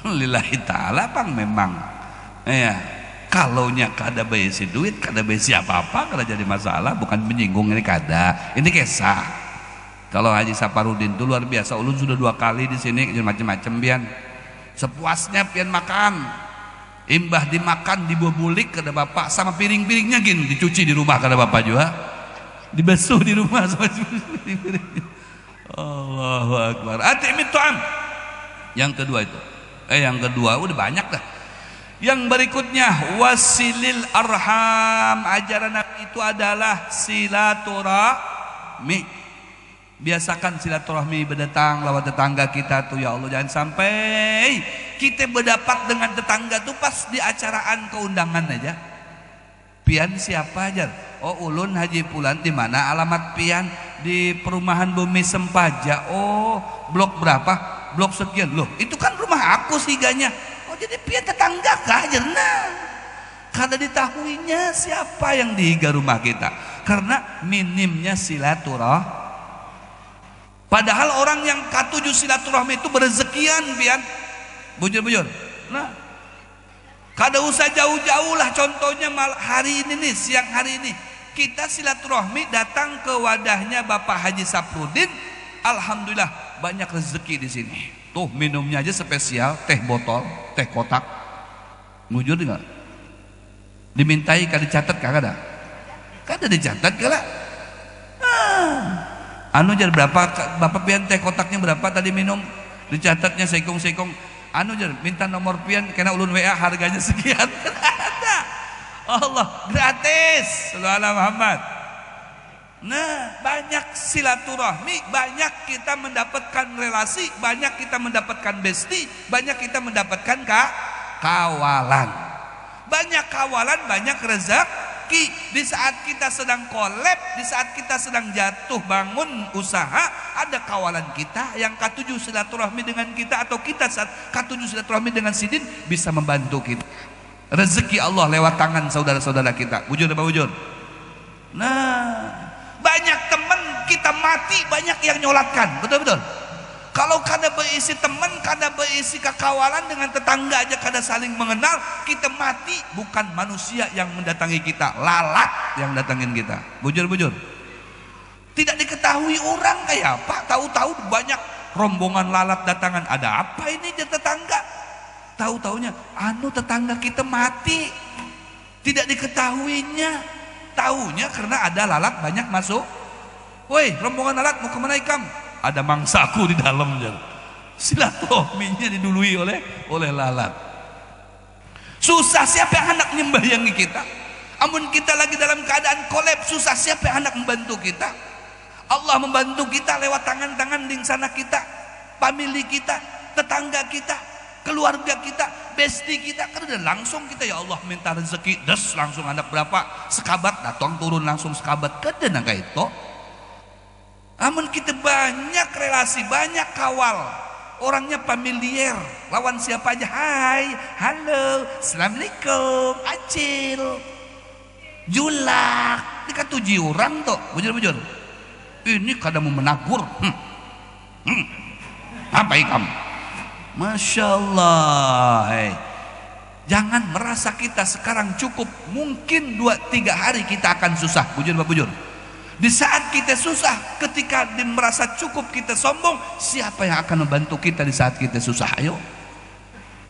Lillahi ta'ala pang memang. Ya, kalaunya kada besi duit, kada besi apa-apa, kada jadi masalah, bukan menyinggung ini kada. Ini kisah. Kalau Haji Saparudin itu luar biasa, ulun sudah 2 kali di sini macam-macam pian. Sepuasnya pian makan. Imbah dimakan dibawa bulik kada bapak sama piring-piringnya gin dicuci di rumah kada bapak juga dibasuh di rumah sama piring. Allahu Akbar. At'imit ta'am. Yang kedua itu yang kedua udah banyak dah. Yang berikutnya wasilil arham. Ajaran Nabi itu adalah silaturahmi. Biasakan silaturahmi, berdatang lewat tetangga kita tuh ya Allah. Jangan sampai kita berdapat dengan tetangga tuh pas di acaraan keundangan aja. Pian siapa aja? Oh ulun Haji Pulan, di mana alamat pian? Di perumahan Bumi Sempaja. Oh blok berapa? Blok sekian. Loh itu kan rumah aku siganya. Oh jadi pian tetangga kah aja? Nah karena ditahuinya siapa yang dihiga rumah kita. Karena minimnya silaturahmi. Padahal orang yang katuju silaturahmi itu berezekian pian. Bujur-bujur. Nah, kada usah jauh-jauh lah, contohnya hari ini nih, siang hari ini kita silaturahmi datang ke wadahnya Bapak Haji Saprudin. Alhamdulillah banyak rezeki di sini. Tuh minumnya aja spesial, teh botol, teh kotak. Bujur enggak? Dimintai kada dicatat kagak ada? Kada dicatat kagak? Anu jar berapa Bapak pian teh kotaknya berapa tadi minum? Dicatatnya sekong-sekong. Anu jar minta nomor pian kena ulun WA harganya sekian. Ada. Allah gratis. Sallallahu alaihi Muhammad. Nah, banyak silaturahmi, banyak kita mendapatkan relasi, banyak kita mendapatkan besti, banyak kita mendapatkan kawalan. Banyak kawalan, banyak rezeki. Di saat kita sedang kolab, di saat kita sedang jatuh bangun usaha, ada kawalan kita yang katuju silaturahmi dengan kita, atau kita saat katuju silaturahmi dengan sidin bisa membantu kita. Rezeki Allah lewat tangan saudara-saudara kita. Wujud apa wujud? Nah, banyak teman kita mati, banyak yang nyolatkan. Betul-betul. Kalau kada berisi teman, kada berisi kekawalan dengan tetangga aja, kada saling mengenal, kita mati. Bukan manusia yang mendatangi kita, lalat yang datangin kita. Bujur-bujur. Tidak diketahui orang kayak apa. Tahu-tahu banyak rombongan lalat datangan. Ada apa ini di tetangga? Tahu-taunya, anu tetangga kita mati. Tidak diketahuinya. Tahunya karena ada lalat banyak masuk. Woi, rombongan lalat mau kemana ikam? Ada mangsaku di dalam. Silaturahminya didului oleh lalat. Susah, siapa yang hendak membayangi kita? Amun kita lagi dalam keadaan kolab, susah, siapa yang hendak membantu kita? Allah membantu kita lewat tangan-tangan di sana kita, famili kita, tetangga kita, keluarga kita, besti kita. Karena langsung kita ya Allah minta rezeki, des langsung anak berapa sekabat datang turun langsung sekabat. Kada nangka itu. Amun kita banyak relasi, banyak kawal, orangnya familiar, lawan siapa aja, hai, halo, assalamualaikum, acil, julak, ini kan 7 orang tuh, bujur-bujur. Ini kada mau menagur, apa ikam? Masya Allah, jangan merasa kita sekarang cukup, mungkin 2-3 hari kita akan susah, bujur-bujur. Di saat kita susah, ketika merasa cukup kita sombong, siapa yang akan membantu kita di saat kita susah? Ayo,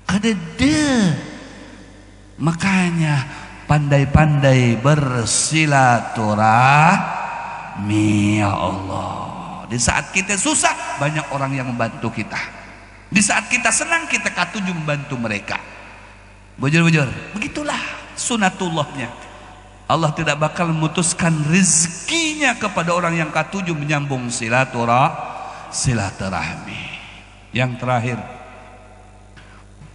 ada deh. Makanya pandai-pandai bersilaturahmi ya Allah. Di saat kita susah, banyak orang yang membantu kita. Di saat kita senang, kita katuju membantu mereka. Bujur-bujur, begitulah sunatullahnya. Allah tidak bakal memutuskan rezekinya kepada orang yang katuju menyambung silaturahmi. Yang terakhir,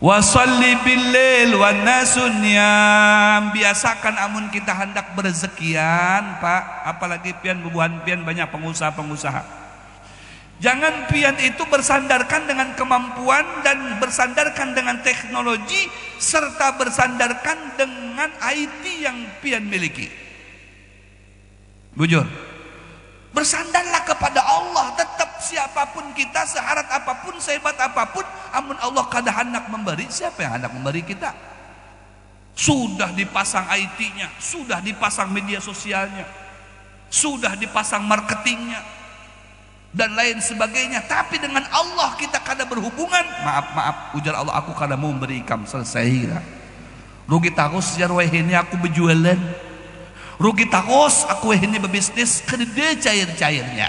wasalli bil-lail wan nasun niyam. Biasakan amun kita hendak berezekian, Pak, apalagi pian bubuhan pian banyak pengusaha-pengusaha. Jangan pian itu bersandarkan dengan kemampuan dan bersandarkan dengan teknologi serta bersandarkan dengan IT yang pian miliki. Bujur. Bersandarlah kepada Allah. Tetap siapapun kita, seharat apapun, sehebat apapun, amun Allah kada hendak memberi, siapa yang hendak memberi kita? Sudah dipasang IT-nya, sudah dipasang media sosialnya, sudah dipasang marketingnya dan lain sebagainya, tapi dengan Allah kita kada berhubungan. Maaf, ujar Allah, aku kada mau memberi ikam. Selesai. Rugi takos jar ini aku berjualan, rugi takos aku ini berbisnis, kede cair-cairnya.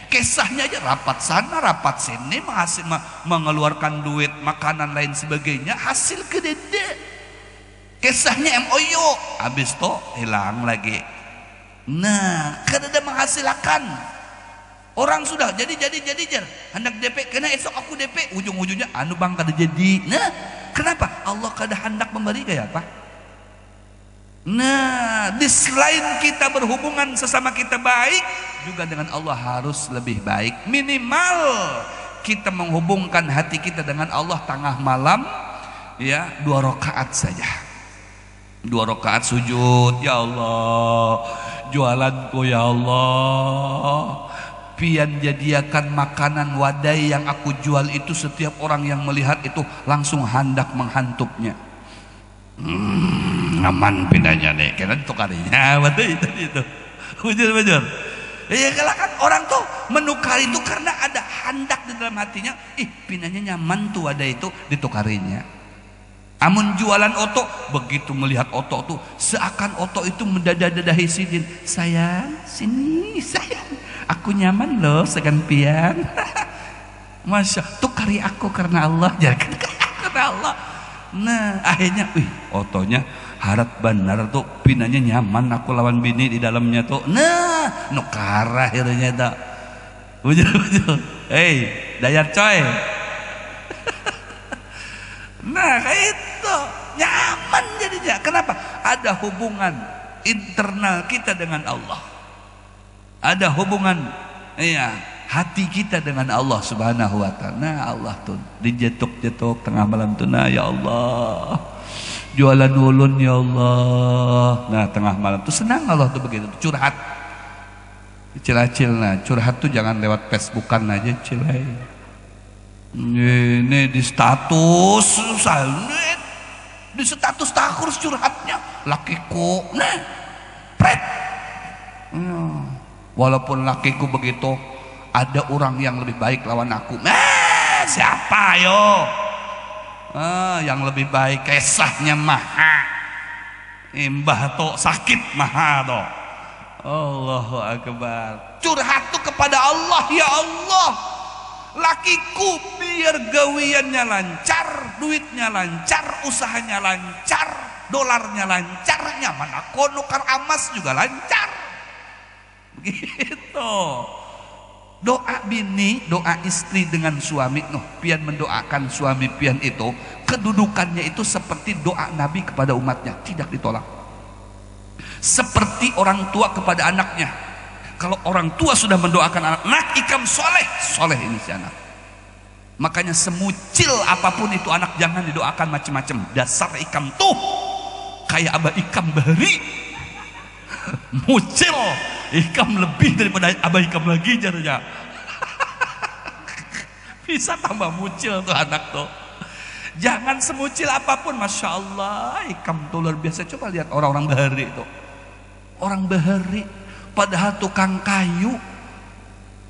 Kisahnya aja rapat sana rapat sini, mengeluarkan duit, makanan lain sebagainya, hasil kede. Kisahnya MOU, habis itu hilang lagi. Nah, kan ada menghasilkan. Orang sudah jadi hendak DP, kena esok aku DP, ujung-ujungnya anu bang kada jadi. Nah, kenapa? Allah kada hendak memberi kayak apa? Nah, di selain kita berhubungan sesama kita baik, juga dengan Allah harus lebih baik. Minimal kita menghubungkan hati kita dengan Allah tengah malam, ya 2 rakaat saja. 2 rakaat sujud, ya Allah, jualanku ya Allah, pian jadiakan makanan wadai yang aku jual itu, setiap orang yang melihat itu langsung hendak menghantupnya. Aman pindahnya nih, karena ditukarinya, betul itu. Bujur. Ya kalau kan orang tuh menukar itu karena ada hendak di dalam hatinya, pindahnya nyaman tuh ada itu, ditukarinya. Amun jualan oto, begitu melihat oto tuh seakan oto itu mendadah-dadahi sidin. Sayang, sini sayang, aku nyaman loh segan pian. Masya, tukari aku karena Allah, jangan karena Allah. Nah akhirnya, otonya harap benar tuh, pinanya nyaman aku lawan bini di dalamnya tuh. Nah nukar akhirnya tak. Bujur. Dayar coy. Nah kayak itu nyaman jadinya. Kenapa? Ada hubungan internal kita dengan Allah, ada hubungan hati kita dengan Allah Subhanahu wa ta'ala. Nah Allah tuh dijetuk-jetuk tengah malam tuh, nah ya Allah jualan ulun ya Allah. Nah tengah malam tuh senang Allah tuh begitu, curhat kecil-kecil. Nah curhat tuh jangan lewat Facebookan aja cilai. Ini di status di status takurus curhatnya lakiku. Nah pret, walaupun lakiku begitu, ada orang yang lebih baik lawan aku. Siapa yo? Yang lebih baik kisahnya maha imbah to sakit maha to. Allahu akbar. Curhat tuh kepada Allah, ya Allah, lakiku biar gawiannya lancar, duitnya lancar, usahanya lancar, dolarnya lancar, nyaman aku nukar amas juga lancar. Begitu. Doa bini, doa istri dengan suami, pian mendoakan suami pian itu, kedudukannya itu seperti doa Nabi kepada umatnya, tidak ditolak. Seperti orang tua kepada anaknya. Kalau orang tua sudah mendoakan anak, nak ikam soleh, soleh ini si anak. Makanya semucil apapun itu anak jangan didoakan macam-macam. Dasar ikam tuh kayak abah ikam bahari. Mucil, ikam lebih daripada abah ikam lagi jadinya. Bisa tambah mucil tuh anak tuh. Jangan semucil apapun, masya Allah, ikam tuh luar biasa. Coba lihat orang-orang bahari itu. Orang bahari, padahal tukang kayu,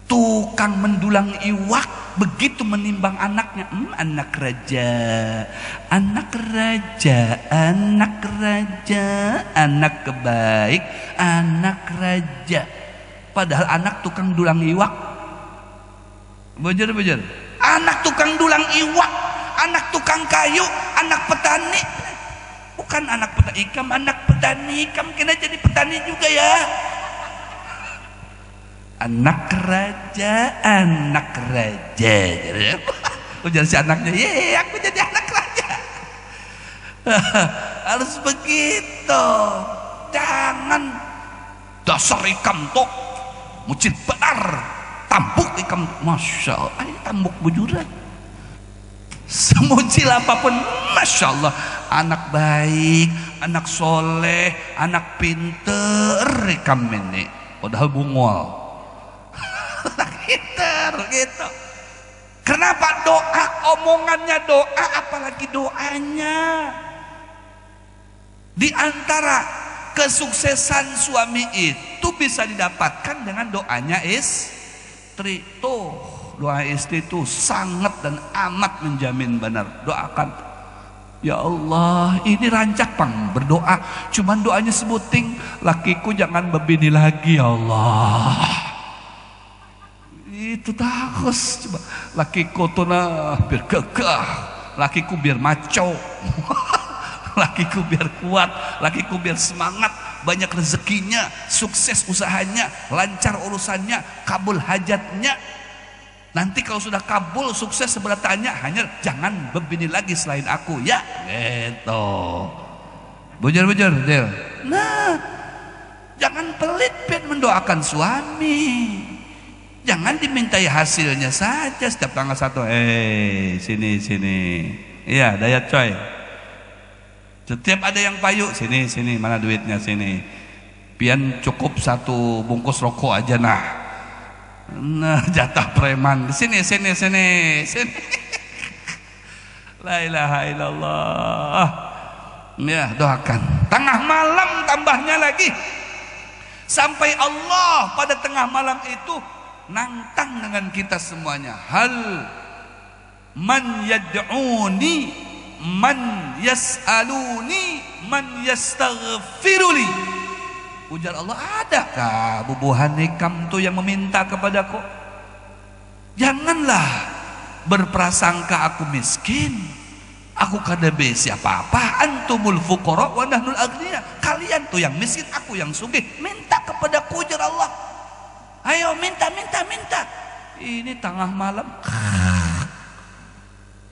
tukang mendulang iwak, begitu menimbang anaknya, anak raja, anak raja, anak raja, anak kebaik, anak raja. Padahal anak tukang dulang iwak. Bejer. Anak tukang dulang iwak, anak tukang kayu, anak petani. Bukan anak petani ikam, anak petani ikam kena jadi petani juga ya. Anak raja, anak raja. Ujar si anaknya, ye aku jadi anak raja. Harus begitu. Jangan dasar ikam tok mucit benar, tambuk ikam, masya Allah, ini tambuk bujuran. Semucil apapun, masya Allah, anak baik, anak soleh, anak pinter ikam ini, padahal bungol. Gitu. Kenapa doa, omongannya doa, apalagi doanya. Di antara kesuksesan suami itu bisa didapatkan dengan doanya istri. Tuh doa istri itu sangat dan amat menjamin benar. Doakan, ya Allah, ini rancak pang berdoa, cuman doanya sebuting, lakiku jangan berbini lagi ya Allah. Itu takus, coba lakiku tuh biar gagah, lakiku biar maco. lakiku biar kuat, lakiku biar semangat, banyak rezekinya, sukses usahanya, lancar urusannya, kabul hajatnya. Nanti kalau sudah kabul, sukses seberatannya, hanya jangan berbini lagi selain aku, ya gitu. Bujur-bujur, Del. Nah, jangan pelit Pian mendoakan suami. Jangan dimintai hasilnya saja setiap tanggal 1. Sini. Iya, Dayat coy. Setiap ada yang payu, sini, mana duitnya, sini. Pian cukup 1 bungkus rokok aja nah. Nah, jatah preman. Sini. La ilaha illallah. Ya, doakan. Tengah malam tambahnya lagi. Sampai Allah pada tengah malam itu nantang dengan kita semuanya. Hal man yad'uni, man yas'aluni, man yastaghfiruli. Ujar Allah, adakah bubuhan nikam tuh yang meminta kepadaku? Janganlah berprasangka aku miskin, aku kada be siapa-apa. Antumul fuqara wa nahnul aghniya. Kalian tuh yang miskin, aku yang sugih. Minta kepadaku, ujar Allah. Ayo minta. Ini tengah malam,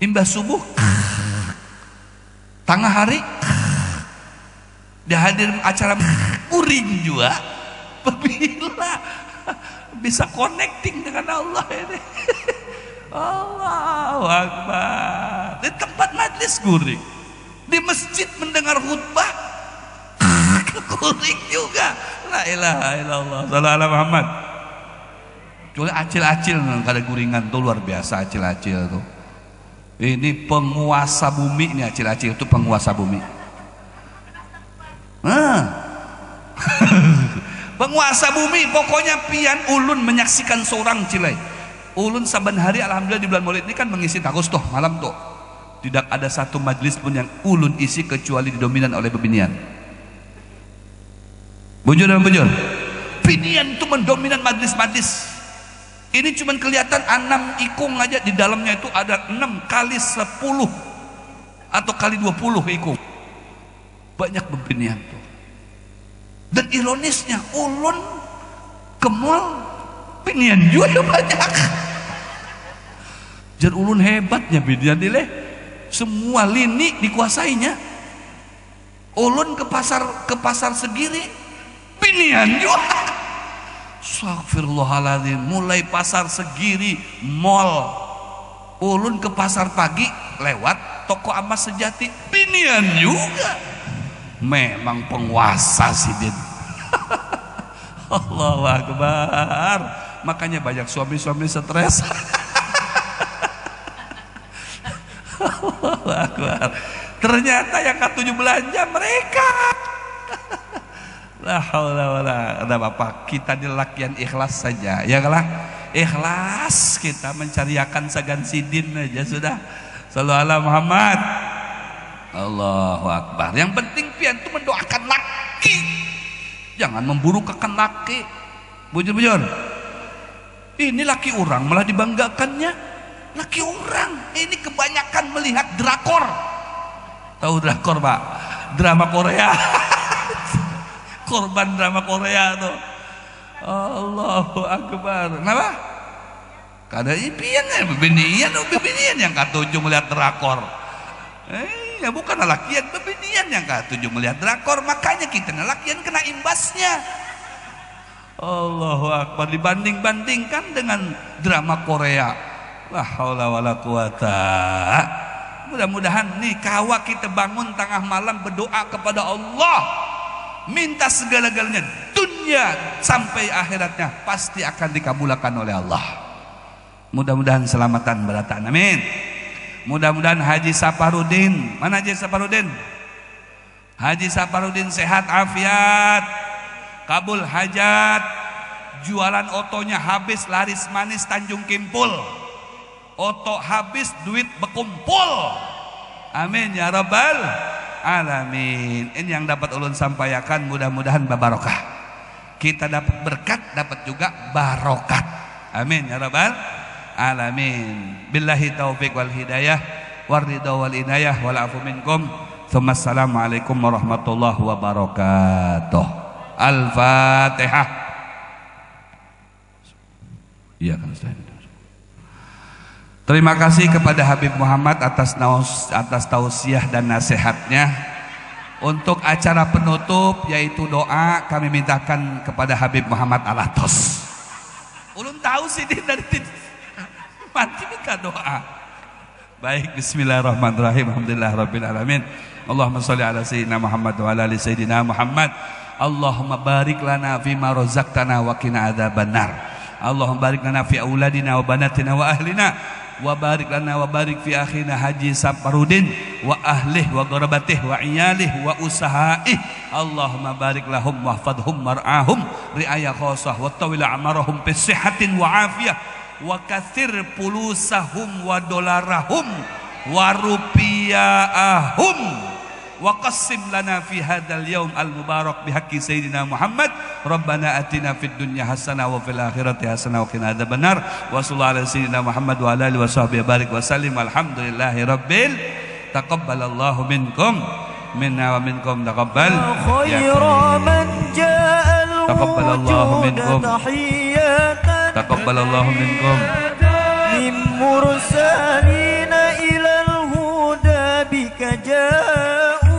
imbas subuh, tengah hari, dihadir acara uring juga. Bila bisa connecting dengan Allah ini. Allahu Akbar. Di tempat majlis guring, di masjid mendengar khutbah guring juga. La ilaha illallah. Sallallahu alaihi Muhammad. Kecuali acil-acil kada guringan tuh luar biasa, acil-acil tuh. Ini penguasa bumi nih, acil-acil itu penguasa bumi. Penguasa bumi. Pokoknya pian ulun menyaksikan seorang cilai. Ulun saban hari alhamdulillah di bulan Maulid ini kan mengisi takus tuh malam tuh. Tidak ada satu majlis pun yang ulun isi kecuali didominan oleh bebinian. Bujur dan bujur. Binian itu mendominan majlis-majlis. Ini cuma kelihatan 6 ikung aja, di dalamnya itu ada 6 kali 10 atau kali 20 ikung. Banyak bebinian tuh. Dan ironisnya ulun ke mall binian juga banyak. Jar ulun hebatnya binian dileh. Semua lini dikuasainya. Ulun ke pasar Segiri binian juga. Astagfirullahaladzim. Mulai pasar Segiri, mall, ulun ke pasar pagi lewat toko emas Sejati binian juga. Memang penguasa sih Din. Allahu Akbar. Makanya banyak suami-suami stres. Allahu Akbar. Ternyata yang katuju belanja mereka. La haula wala. Ada Bapak, kita di lakian ikhlas saja. Ya kalah. Ikhlas kita mencariakan sagan sidin aja sudah. Sallallahu alaihi Muhammad. Allahu Akbar. Yang penting pian itu mendoakan laki. Jangan memburukakan laki. Bujur-bujur. Ini laki orang malah dibanggakannya. Laki orang ini kebanyakan melihat drakor. Tahu drakor, Pak? Drama Korea. Korban drama Korea tuh. Allahu Akbar. Kenapa? Kada pian bebinian yang katuju melihat drakor. Ya bukan lakian, bebinian yang katuju melihat drakor. Makanya kita lakian kena imbasnya. Allahu Akbar. Dibanding-bandingkan dengan drama Korea. La haula wala quwata. Mudah-mudahan nih kawa kita bangun tengah malam berdoa kepada Allah, minta segala-galanya, dunia sampai akhiratnya pasti akan dikabulkan oleh Allah. Mudah-mudahan selamatan beratan, amin. Mudah-mudahan Haji Saparudin, mana Haji Saparudin? Haji Saparudin sehat afiat, kabul hajat, jualan otonya habis laris manis Tanjung Kimpul. Oto habis, duit berkumpul. Amin ya rabbal alamin. Ini yang dapat ulun sampaikan, mudah-mudahan barokah. Kita dapat berkat, dapat juga barokat. Amin ya rabbal alamin. Billahi taufiq wal hidayah, waridha wal inayah, wal afu minkum. Assalamualaikum warahmatullahi wabarakatuh. Al-Fatihah. Iya kan Ustaz. Terima kasih kepada Habib Muhammad atas tausiah dan nasihatnya. Untuk acara penutup yaitu doa, kami mintakan kepada Habib Muhammad Alatos. Ulun tahu sih dia dari mati minta doa. Baik, bismillahirrahmanirrahim. Alhamdulillahirabbil alamin. Allahumma shalli ala sayyidina Muhammad wa ala ali sayyidina Muhammad. Allahumma barik lana fima razaqtana wa qina adzabannar. Allahumma barik lana fi auladina wa banatina wa ahlina. Wa barik lana wa barik fi akhina Haji Saparudin wa ahlih wa gharabatih wa iyalih wa usahaih. Allahumma barik lahum wahfadhum mar'ahum ri'ayah khasah wa tawil amarahum bi sihhatin wa afiyah wa kathir pulusahum wa dolarahum wa rupiahum wa qassim lana fi hadzal yaum al mubarak bihaqqi sayyidina Muhammad. Rabbana atina fid dunya hasanah wa fil akhirati hasanah wa qina adzabannar. Wa sallallahu ala sayyidina Muhammad wa ala alihi washabbihi barik wa sallim. Alhamdulillahi rabbil. Taqabbalallahu minkum minna wa minkum taqabbal khairan man ja'al taqabbalallahu minkum taqabbalallahu minkum min mursalina ilal huda bika ja'u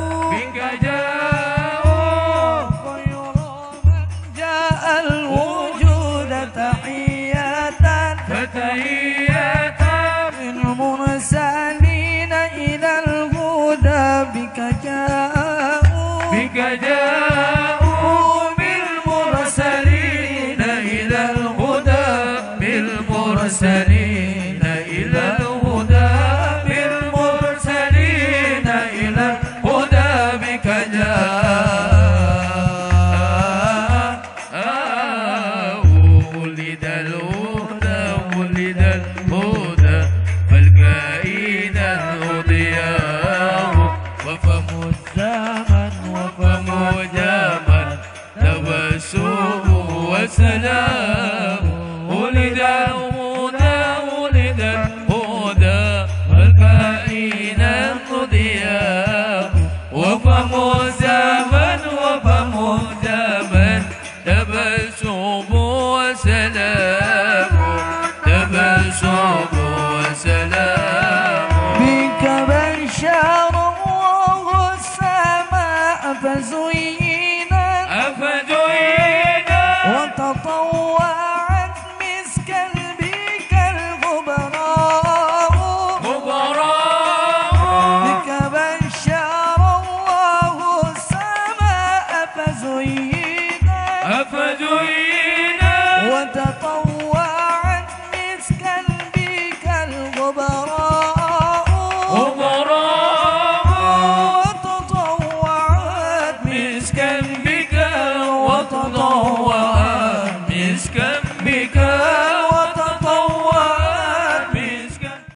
وتطوعت مسكا بك وتضع